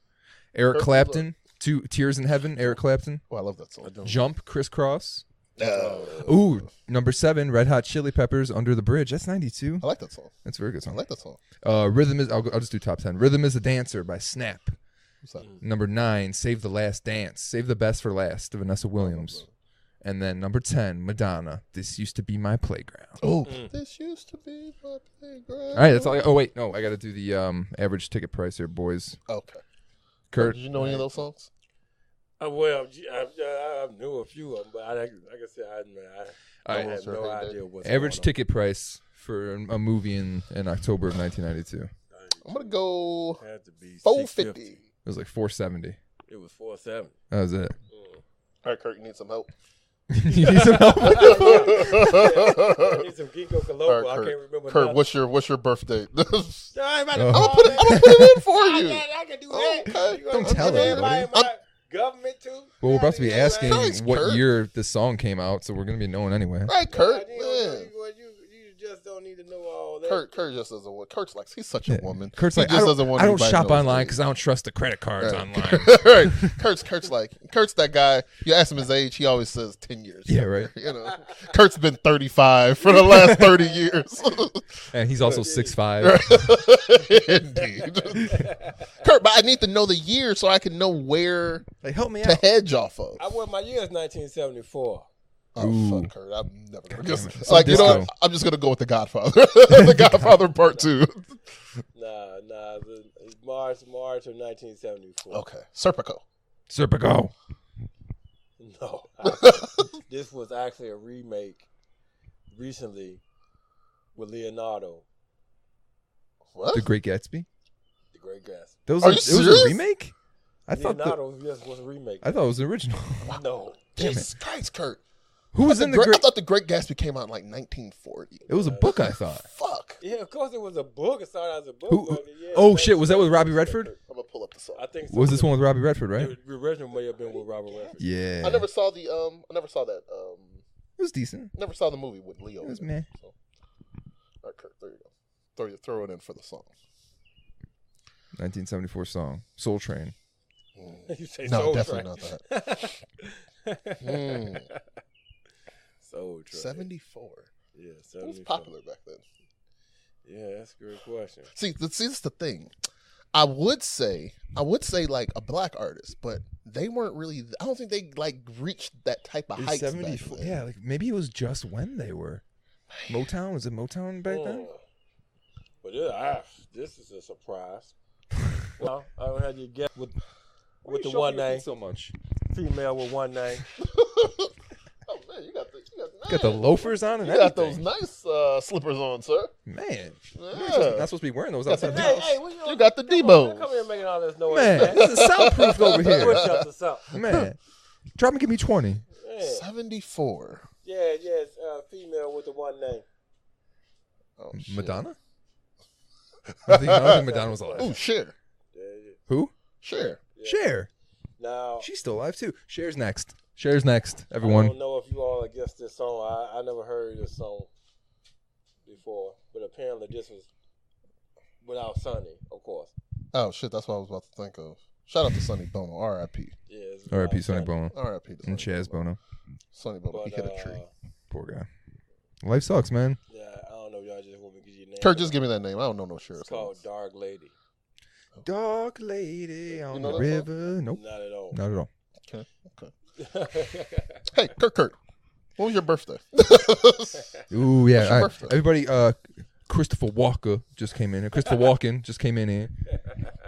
Eric Kirk Clapton. Tears in Heaven. Eric Clapton. Oh, I love that song. Jump. Crisscross. Oh. Ooh, number 7. Red Hot Chili Peppers. Under the Bridge. That's 92. I like that song. That's a very good I song. like that song. Rhythm is. I'll just do top 10. Rhythm is a Dancer by Snap. What's that? Number 9. Save the Last Dance. Save the Best for Last. Vanessa Williams. And then number 10. Madonna. This Used to Be My Playground. Oh, this used to be my playground. All right, that's all. Oh wait, no, I got to do the average ticket price here, boys. Okay. Kurt, Did you know any of those songs? Well, I knew a few of them, but like I said, I Alright, had no idea what's average going ticket price for a movie in October of 1992. I'm gonna go on. It had to be 450. $650. It was like 470. It was 470. That was it. All right, Kurt, you need some help. You need some help? I need some Ginkgo biloba. All right, I Kurt. can't remember. Kurt, nothing. what's your birthday? No, I ain't about to Oh. call I'm gonna it. put it in for you. I can do that. Okay. You gonna Don't tell put everybody everybody. in my government too. Well, we're about to be asking Thanks, what Kurt. year this song came out, so we're gonna be knowing anyway. Right, Kurt. You Man. just don't need to know all that. Kurt just doesn't want. Kurt's like he's such a woman. Kurt's He like, just I doesn't want don't anybody shop to know online his because I don't trust the credit cards Right. online. right. Kurt's like Kurt's that guy. You ask him his age, he always says 10 years. Yeah, right. You know, Kurt's been 35 for the last 30 years. And he's also 6'5". Indeed. Kurt, but I need to know the year so I can know where Like, help me to out. hedge off of. My year is 1974. Oh, Ooh. fuck, Kurt. I'm never going to damn guess. it. Like, you know Disco. what? I'm just going to go with The Godfather. The Godfather Part 2. Nah, it's March of 1974. Okay. Serpico. Serpico. No, this was actually a remake recently with Leonardo, What? The Great Gatsby. the Great Gatsby. That was Are a, you it was serious? a remake? I thought Leonardo was a remake. I thought it was the original. No, Jesus Christ, Kurt. Who was in the I Great? thought The Great Gatsby came out in like 1940. It was a book, I thought. Fuck. yeah, of course it was a book. It started as a book. Who- but yeah, Oh shit, was that with Robbie Redford? I'm going to pull up the song. I think so. Was this one with Robbie Redford, right? The original may have been with Robert Redford. Yeah. I never saw the I never saw that It was decent. never saw the movie with Leo. It was in meh. So. All right, Kurt, there you go. Throw it in for the song. 1974 song, Soul Train. You say No, Soul definitely Train. not that. Soul Train. 74. Yeah, Who 74. was popular back then? Yeah, that's a great question. See, that's the thing. I would say like a black artist, but they weren't really. I don't think they like reached that type of height. 74. Yeah, like maybe it was just when they were. Motown? Was it Motown back then? But this is a surprise. Well, I had you guess with the one name. So much. Female with one name. Oh man, you Got the loafers on and you got everything. those nice slippers on, sir. Man, Yeah. you're not supposed to be wearing those outside the house. You got the D-bones. Come here making all this noise. Man, this is soundproof over Push here. up the something. Man, drop and give me 20. Yeah. 74. Yeah, it's female with the one name. Oh, shit. Madonna? I don't think Madonna was alive. Ooh, Cher. Who? Cher. Yeah. Cher. Now, She's still alive too. Cher's next. Cher's next. I Everyone. don't know if you all guessed this song. I never heard this song before, but apparently this was without Sonny, of course. Oh shit, that's what I was about to think of. Shout out to Sonny Bono, R.I.P. Yeah, it's R.I.P. without Sonny Bono R.I.P. to and Sonny Chaz Bono. Sonny Bono, he hit a tree. Poor guy. Life sucks, man. Yeah, I don't know. Y'all just want me to give you a name. Kurt, just give me that name. I don't know no Cher. It's called Dark Lady. Dark lady on know the that river. Nope. Not at all. Not at all. Okay. Hey, Kurt. When was your birthday? Ooh, yeah. What's your All right. birthday? Everybody, Christopher Walker just came in. Christopher Walken just came in here.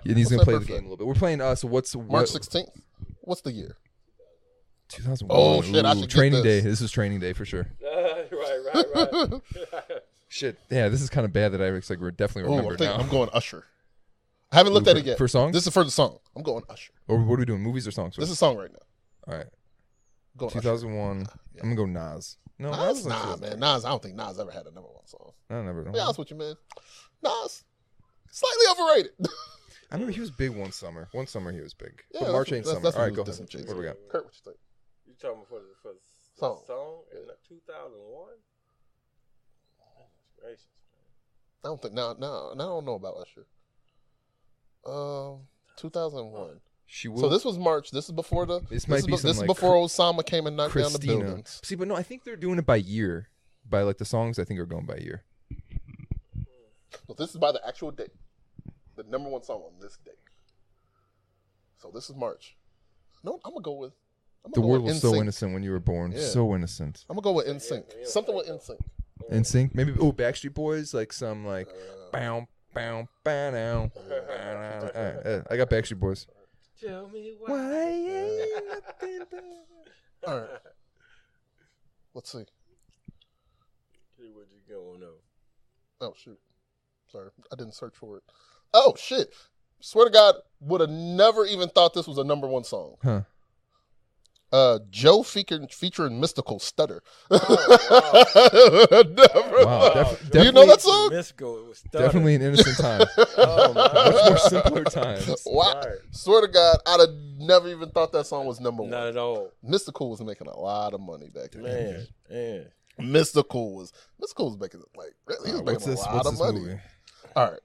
And he's What's going to that play the birthday? game a little bit. We're playing, so what's... March 16th. What's the year? 2001. Oh, shit, I should get Training this. day. This is training day for sure. right. Shit. Yeah, this is kind of bad that we're definitely Oh, remember now. I'm going Usher. I haven't looked at it yet. For songs? This is for the song. I'm going Usher. Or what are we doing? Movies or songs? This is song right now. All right. Going Usher. 2001. I'm going to go Nas. No, Nas, is not man. Nas, I don't think Nas ever had a number one song. I never know. To be honest with you, man. Nas, slightly overrated. I remember he was big one summer. One summer he was big. Yeah, but March ain't that's- summer. that's All when right, he go was ahead. dissing Jay-Z. What do we got? Kurt, what you think? You talking for the Song. song in 2001? Gracious, I don't think I don't know about Usher. 2001. She will. So this was March. This is before the. This might be this some, is like, before Osama came and knocked down the Christina. buildings. See, but no, I think they're doing it by year. By like the songs, I think are going by year. So this is by the actual date. The number one song on this day. So this is March. No, I'm gonna go with. The world was so NSYNC. innocent when you were born. Yeah. So innocent. I'm gonna go with NSYNC. Something with NSYNC. NSYNC, maybe. Oh, Backstreet Boys, like some like. Bow, bow, bow, now. I got Backstreet Boys. Tell me Why ain't nothing but... All right. Let's see. what you going on? Oh shoot. Sorry, I didn't search for it. Oh shit. Swear to God, would have never even thought this was a number one song. Huh. Joe featuring Mystical Stutter. Oh, Never. Wow, Do you know that song? Mystical, it was Definitely an innocent time. Oh, Much more simpler times. Wow. Right. Swear to God, I'd have never even thought that song was number one. Not at all. Mystical was making a lot of money back then. Man. Mystical was making like really, he was making a lot of money. movie? All right.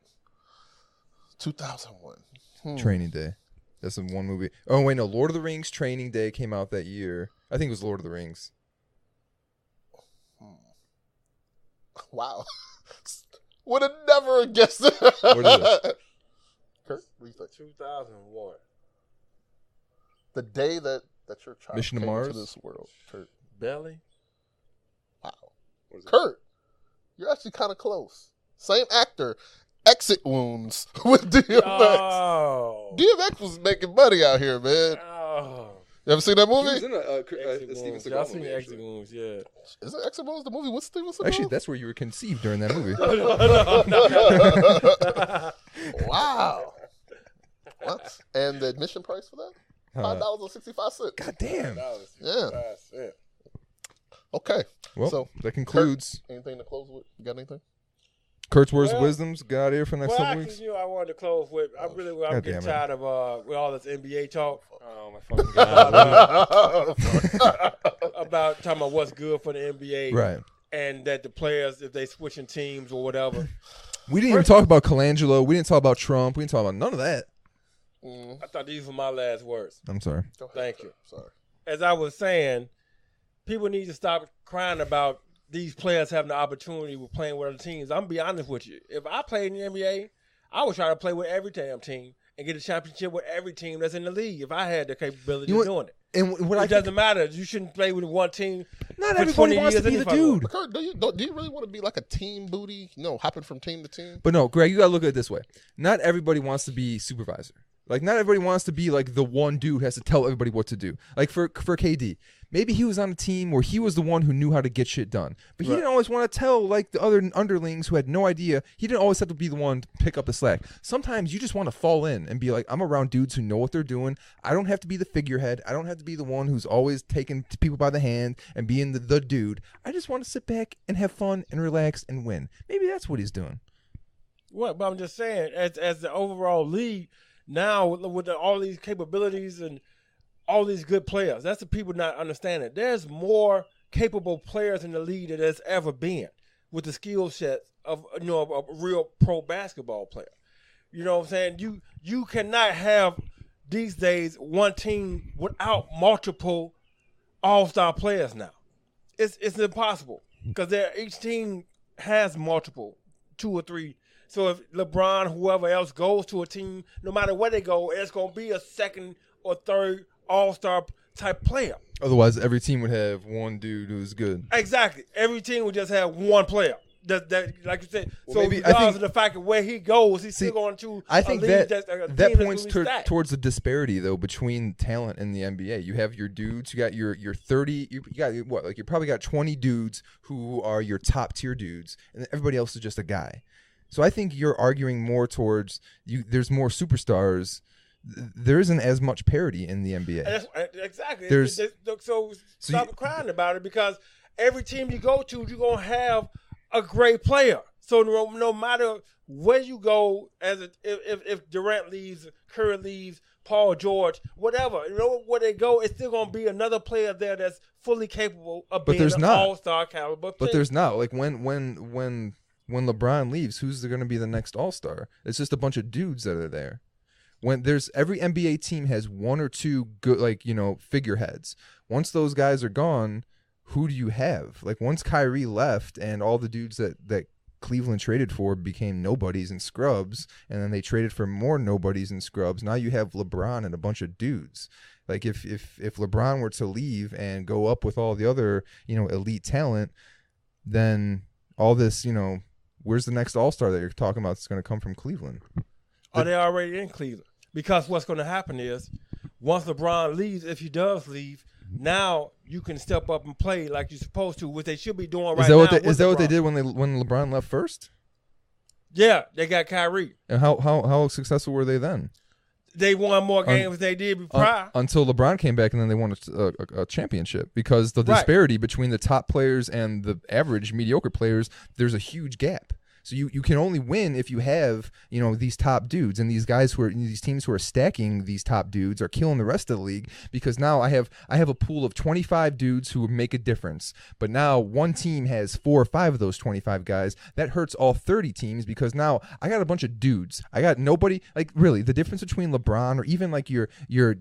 2001. Training Day. That's the one movie. Oh wait, no. Lord of the Rings Training Day came out that year. I think it was Lord of the Rings. Wow. Would have never guessed it. What is it? Kurt, what do you think? 2001. The day that your child Mission to came Mars? into this world. Kurt. Belly? Wow. Kurt, you're actually kind of close. Same actor. Exit Wounds with DMX. Oh. DMX was making money out here, man. Oh. You ever seen that He was movie? in a Exit Steven Wounds. Seagal Y'all seen movie, Exit actually. Wounds, yeah. Is it Exit Wounds, the movie with Steven Seagal? Actually, that's where you were conceived during that movie. Wow. What? And the admission price for that? $5.65. God damn. Yeah. Okay. Well, So, that concludes Anything to close with? You got anything? Kurt's Words of Well- Wisdoms. Got out here for the next Well, couple actually, weeks. I wanted to close with. I'm God getting damn it. tired of with all this NBA talk Oh my fucking god! about talking about what's good for the NBA, Right. and that the players, if they switching teams or whatever. We didn't even talk about Colangelo. We didn't talk about Trump. We didn't talk about none of that. I thought these were my last words. I'm sorry. Go ahead, Thank sir. you. Sorry. as I was saying, people need to stop crying about these players having the opportunity with playing with other teams. I'm going to be honest with you. If I played in the NBA, I would try to play with every damn team and get a championship with every team that's in the league if I had the capability of doing it. And what it doesn't matter. You shouldn't play with one team. Not everybody wants to be the dude. Kurt, do you really want to be like a team booty? Hopping from team to team? But no, Greg, you got to look at it this way. Not everybody wants to be supervisor. Like, not everybody wants to be like the one dude who has to tell everybody what to do. Like for KD, maybe he was on a team where he was the one who knew how to get shit done. But he didn't always want to tell like the other underlings who had no idea. He didn't always have to be the one to pick up the slack. Sometimes you just want to fall in and be like, I'm around dudes who know what they're doing. I don't have to be the figurehead. I don't have to be the one who's always taking people by the hand and being the dude. I just want to sit back and have fun and relax and win. Maybe that's what he's doing. What? But I'm just saying, as the overall league, now with all these capabilities and all these good players, that's the people not understanding. There's more capable players in the league than there's ever been with the skill set of a real pro basketball player. You know what I'm saying? You cannot have these days one team without multiple all-star players now. It's impossible because each team has multiple, 2 or 3. So if LeBron, whoever else goes to a team, no matter where they go, it's going to be a second or third all-star type player. Otherwise, every team would have one dude who's good. Exactly. Every team would just have one player. That like you said. Well, so regardless of the fact of where he goes, he's still going to. I think that points towards the disparity though between talent in the NBA. You have your dudes. You got your 30. You got what? Like you probably got 20 dudes who are your top tier dudes, and everybody else is just a guy. So I think you're arguing more towards there's more superstars. There isn't as much parity in the NBA. Exactly. So stop crying about it because every team you go to, you're going to have a great player. So no matter where you go, if Durant leaves, Curry leaves, Paul George, whatever, where they go, it's still going to be another player there that's fully capable of being an all-star caliber player. But there's not. Like when LeBron leaves, who's going to be the next all-star? It's just a bunch of dudes that are there. When every NBA team has 1 or 2 good, figureheads. Once those guys are gone, who do you have? Like once Kyrie left and all the dudes that Cleveland traded for became nobodies and scrubs, and then they traded for more nobodies and scrubs. Now you have LeBron and a bunch of dudes. Like if LeBron were to leave and go up with all the other, elite talent, then all this, where's the next all-star that you're talking about that's going to come from Cleveland? Are they already in Cleveland? Because what's going to happen is once LeBron leaves, if he does leave, now you can step up and play like you're supposed to, which they should be doing right now. Is that what they did when LeBron left first? Yeah, they got Kyrie. And how successful were they then? They won more games than they did prior. Until LeBron came back, and then they won a championship because the disparity between the top players and the average mediocre players, there's a huge gap. So you can only win if you have, these top dudes, and these guys these teams who are stacking these top dudes are killing the rest of the league, because now I have a pool of 25 dudes who make a difference. But now one team has 4 or 5 of those 25 guys. That hurts all 30 teams because now I got a bunch of dudes. I got nobody. Like really, the difference between LeBron or even like your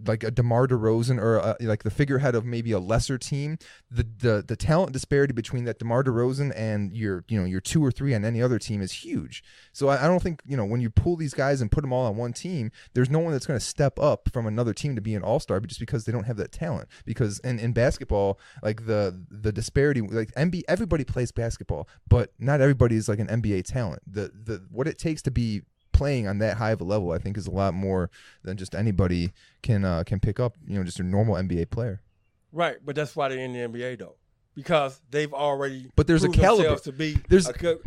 like a DeMar DeRozan or like the figurehead of maybe a lesser team, the talent disparity between that DeMar DeRozan and your 2 or 3 on any other team is huge. So I don't think, when you pull these guys and put them all on one team, there's no one that's going to step up from another team to be an all-star, but just because they don't have that talent. Because in basketball, like the disparity, like NBA, everybody plays basketball, but not everybody is like an NBA talent. The what it takes to be playing on that high of a level, I think, is a lot more than just anybody can pick up, just a normal NBA player. Right, but that's why they're in the NBA though. Because they've already there's a caliber to be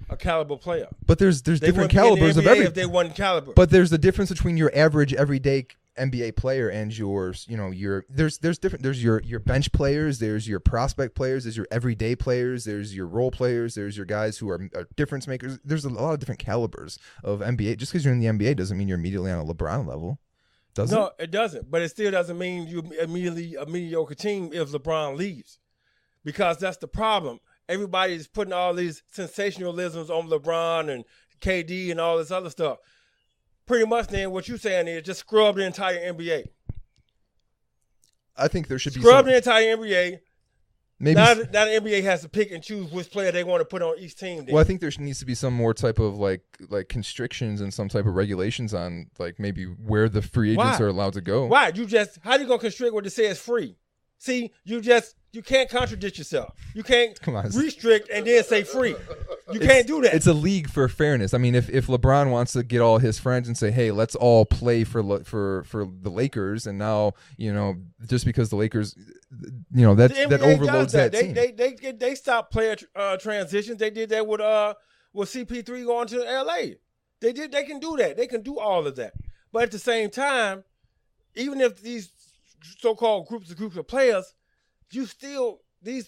a caliber player. But there's different calibers of every. If they won caliber. But there's the difference between your average everyday NBA player and yours. There's different. There's your bench players. There's your prospect players. There's your everyday players. There's your role players. There's your guys who are difference makers. There's a lot of different calibers of NBA. Just because you're in the NBA doesn't mean you're immediately on a LeBron level. Does it? No, it doesn't. But it still doesn't mean you're immediately a mediocre team if LeBron leaves. Because that's the problem. Everybody's putting all these sensationalisms on LeBron and KD and all this other stuff. Pretty much then what you're saying is just scrub the entire NBA. I think there should be scrub the entire NBA. Maybe now the NBA has to pick and choose which player they want to put on each team. Then. Well, I think there needs to be some more type of like constrictions and some type of regulations on like maybe where the free agents are allowed to go. Why? How you gonna constrict what it says free? See, you can't contradict yourself. You can't restrict and then say free. You can't do that. It's a league for fairness. I mean, if LeBron wants to get all his friends and say, "Hey, let's all play for the Lakers," and now just because the Lakers, that overloads that team. They stopped player transitions. They did that with CP3 going to LA. They can do that. They can do all of that. But at the same time, even if these so-called groups of players, these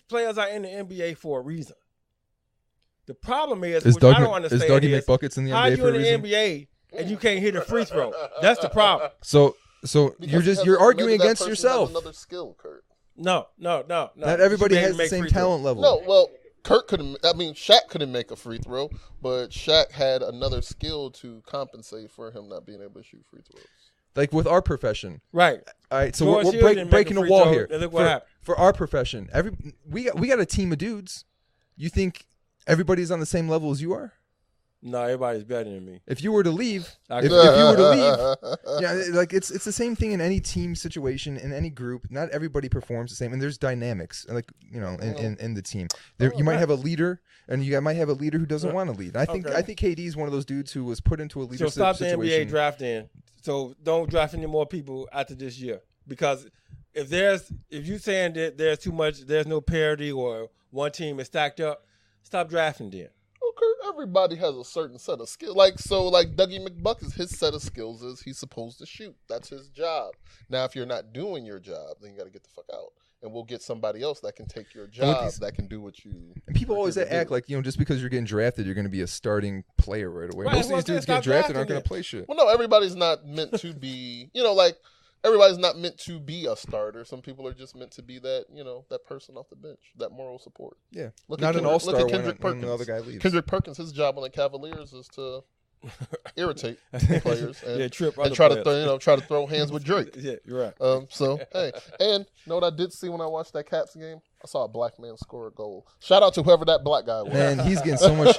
players are in the NBA for a reason. The problem is which I don't understand is Dougie McBuckets in the NBA for a reason? How you in the NBA and you can't hit a free throw? That's the problem. So you're arguing against yourself. Another skill, Kurt. No. Not everybody has the same talent level. No, well, Shaq couldn't make a free throw, but Shaq had another skill to compensate for him not being able to shoot free throws. Like with our profession, right? All right, so we're breaking a wall here. Look what happened. For our profession, we got a team of dudes. You think everybody's on the same level as you are? No, everybody's better than me. If you were to leave, if you were to leave, like it's the same thing in any team situation, in any group. Not everybody performs the same, and there's dynamics, like in the team. You might have a leader, and you might have a leader who doesn't want to lead. I think KD is one of those dudes who was put into a leadership situation. So stop the NBA drafting. So don't draft any more people after this year, because if you saying that there's no parity or one team is stacked up, stop drafting then. Okay, everybody has a certain set of skills. Like Dougie McBuckets, his set of skills is he's supposed to shoot. That's his job. Now, if you're not doing your job, then you got to get the fuck out. And we'll get somebody else that can take your job, that can do what you. And people always act like just because you're getting drafted, you're going to be a starting player right away. Right, most of these dudes get drafted aren't going to play shit. Well, no, everybody's not meant to be. Everybody's not meant to be a starter. Some people are just meant to be that, that person off the bench, that moral support. Yeah, not an all-star. Look at Kendrick Perkins. When the other guy leaves. Kendrick Perkins, his job on the Cavaliers is to irritate players and try to throw hands with Drake. Yeah, you're right. So hey, and what I did see when I watched that Caps game, I saw a black man score a goal. Shout out to whoever that black guy was. Man, he's getting so much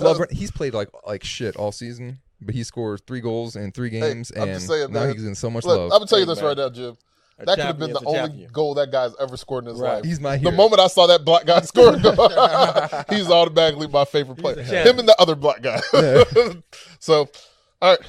love. He's played like shit all season, but he scored 3 goals in 3 games, and just saying, now man, he's getting so much love. love. I'm gonna tell you this right now, Jim. That could have been the only goal that guy's ever scored in his life. He's my hero. The moment I saw that black guy score a goal, he's automatically my favorite player. Him and the other black guy. Yeah. So, all right.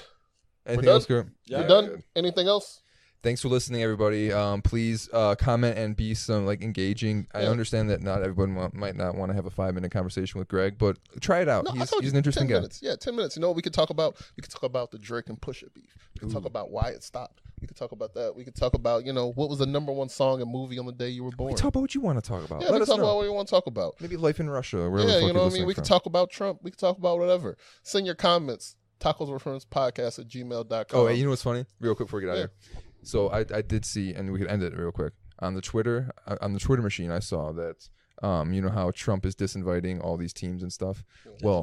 Anything else, Kurt? You're done? Anything else? Thanks for listening, everybody. Please comment and be engaging. I understand that not everyone might not want to have a 5-minute conversation with Greg, but try it out. He's an interesting guy. 10 minutes. Yeah, 10 minutes. We could talk about the Drake and Pusha beef. We could talk about why it stopped. We could talk about that. We could talk about what was the #1 song and movie on the day you were born. We talk about what you want to talk about. Yeah, we can talk about what you want to talk about. Maybe life in Russia. Or yeah, you know what I mean. We could talk about Trump. We could talk about whatever. Send your comments. tacoswithfriendspodcast@gmail.com. Oh, hey, you know what's funny? Real quick before we get out of here. So I did see, and we could end it real quick on the Twitter machine. I saw that how Trump is disinviting all these teams and stuff. Well,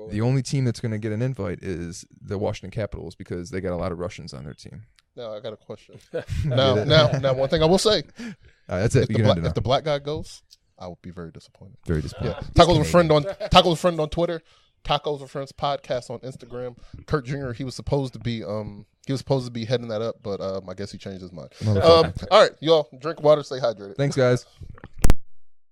the only team that's going to get an invite is the Washington Capitals because they got a lot of Russians on their team. Now I got a question. now, one thing I will say. That's it. If the black guy goes, I will be very disappointed. Very disappointed. Yeah. Tacos with a friend on Twitter. Tacos with Friends podcast on Instagram. Kurt Jr. He was supposed to be heading that up, but I guess he changed his mind. All right, y'all drink water, stay hydrated. Thanks, guys.